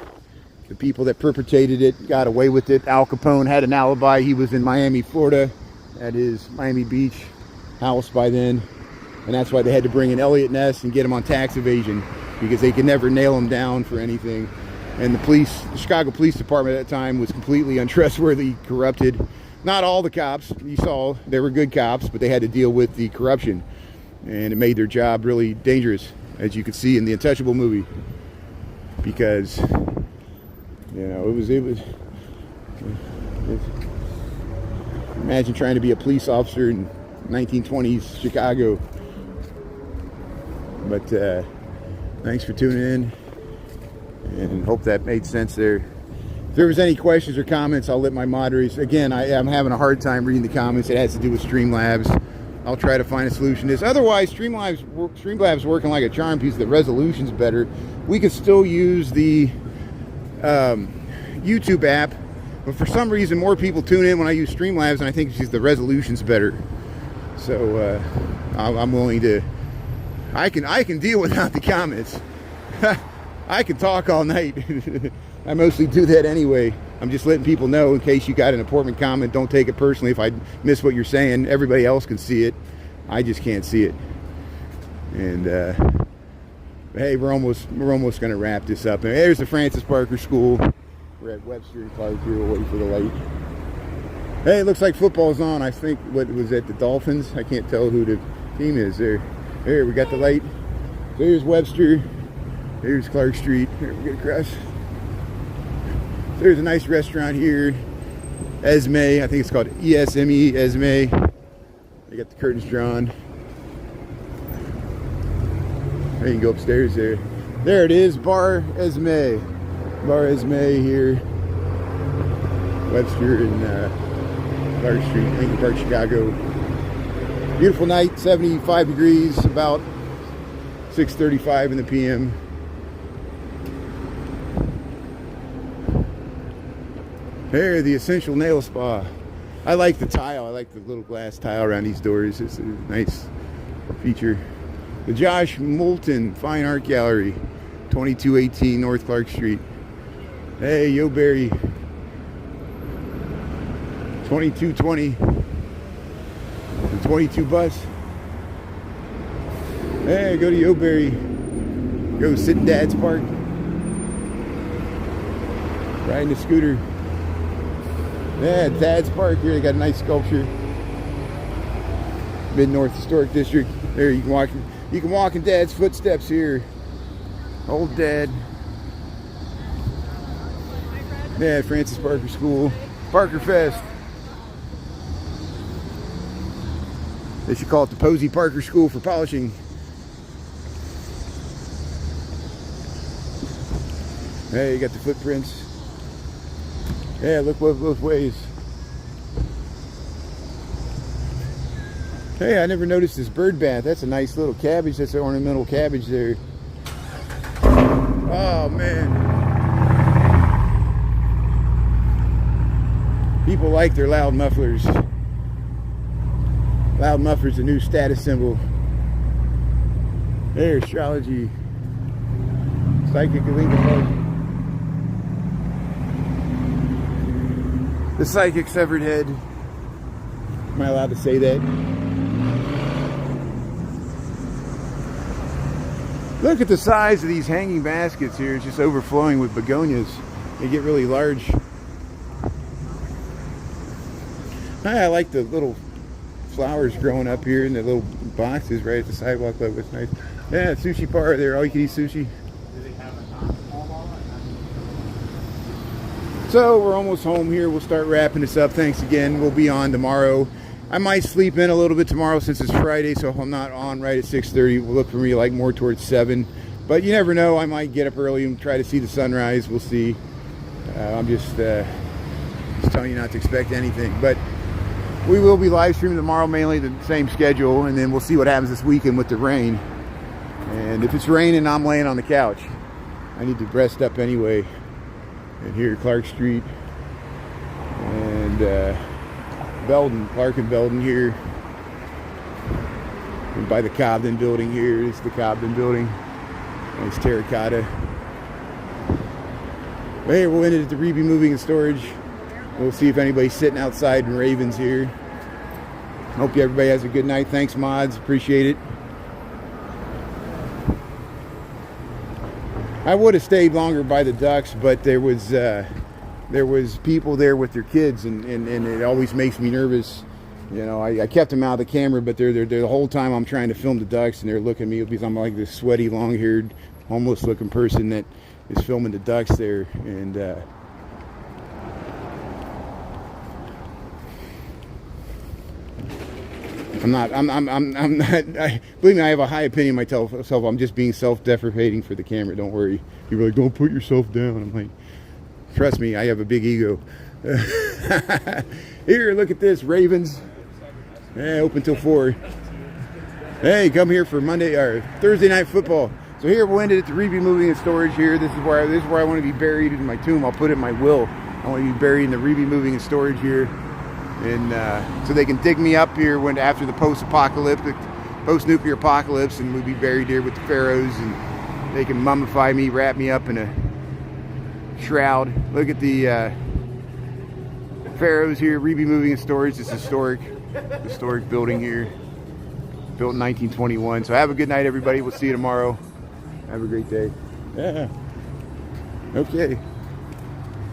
The people that perpetrated it got away with it. Al Capone had an alibi. He was in Miami, Florida at his Miami Beach house by then, and that's why they had to bring in Elliot Ness and get him on tax evasion, because they could never nail him down for anything. And the Chicago Police Department at that time was completely untrustworthy, corrupted. Not all the cops, you saw, they were good cops, but they had to deal with the corruption. And it made their job really dangerous, as you could see in the Untouchable movie. Because, you know, it was imagine trying to be a police officer in 1920s Chicago. But thanks for tuning in, and hope that made sense there. If there was any questions or comments, I'll let my moderators. Again, I'm having a hard time reading the comments. It has to do with Streamlabs. I'll try to find a solution to this. Otherwise, Streamlabs working like a charm piece. The resolution's better. We could still use the YouTube app, but for some reason, more people tune in when I use Streamlabs, and I think it's just the resolution's better. So I'm willing to. I can deal without the comments. I can talk all night. I mostly do that anyway. I'm just letting people know, in case you got an important comment, don't take it personally if I miss what you're saying. Everybody else can see it. I just can't see it. And hey, we're almost going to wrap this up. And there's the Francis Parker School. We're at Webster and Clark here. We'll wait for the light. Hey, it looks like football's on. I think, what was that, the Dolphins? I can't tell who the team is there. There, we got the light. There's Webster. There's Clark Street. Here, we get across. There's a nice restaurant here. Esme. I think it's called ESME, Esme. They got the curtains drawn. There, you can go upstairs there. There it is, Bar Esme. Bar Esme here. Webster and Clark Street, Lincoln Park, Chicago. Beautiful night, 75 degrees, about 6:35 in the PM. There, the Essential Nail Spa. I like the tile. I like the little glass tile around these doors. It's a nice feature. The Josh Moulton Fine Art Gallery, 2218 North Clark Street. Hey, Newberry, 2220. The 22 bus. Hey, go to Newberry. Go sit in Dad's Park. Riding a scooter. Yeah, Dad's Park here. They got a nice sculpture. Mid-North Historic District. There, you can walk in Dad's footsteps here. Old Dad. Yeah, Francis Parker School. Parker Fest. They should call it the Posey Parker School for Polishing. Hey, you got the footprints. Yeah, look both ways. Hey, I never noticed this bird bath. That's a nice little cabbage. That's an ornamental cabbage there. Oh, man. People like their loud mufflers. Loud muffler's a new status symbol. There, astrology. Psychic Lincoln Park. The psychic severed head. Am I allowed to say that? Look at the size of these hanging baskets here. It's just overflowing with begonias. They get really large. I like the little flowers growing up here in the little boxes right at the sidewalk level. It's nice. Yeah, sushi bar there. All you can eat sushi. So we're almost home here. We'll start wrapping this up. Thanks again. We'll be on tomorrow I might sleep in a little bit tomorrow since it's Friday, so if I'm not on right at 6:30, we'll look for me like more towards 7. But you never know, I might get up early and try to see the sunrise. We'll see. I'm just telling you not to expect anything. But we will be live streaming tomorrow, mainly the same schedule, and then we'll see what happens this weekend with the rain. And if it's raining, I'm laying on the couch. I need to rest up anyway. And here, Clark Street and Belden, Clark and Belden here. And by the Cobden building here is the Cobden building. Nice terracotta. But here, we'll end it at the Rivian Moving and Storage. We'll see if anybody's sitting outside in Ravens here. Hope everybody has a good night. Thanks, mods. Appreciate it. I would have stayed longer by the ducks, but there was people there with their kids, and it always makes me nervous. You know, I kept them out of the camera, but they're the whole time I'm trying to film the ducks, and they're looking at me because I'm like this sweaty, long-haired, homeless-looking person that is filming the ducks there, and I'm not. Believe me, I have a high opinion of myself. I'm just being self-deprecating for the camera. Don't worry. You're like, don't put yourself down. I'm like, trust me, I have a big ego. Here, look at this, Ravens. Yeah, open till 4. Hey, come here for Monday or Thursday night football. So here we'll end it at the Rivian Moving and Storage here. This is where I want to be buried in my tomb. I'll put it in my will. I want to be buried in the Rivian Moving and Storage here. And so they can dig me up here after the post-nuclear apocalypse, and we'll be buried here with the pharaohs, and they can mummify me, wrap me up in a shroud. Look at the pharaohs here, Rivian Moving and Storage. This historic building here, built in 1921. So have a good night, everybody. We'll see you tomorrow. Have a great day. Yeah. Okay.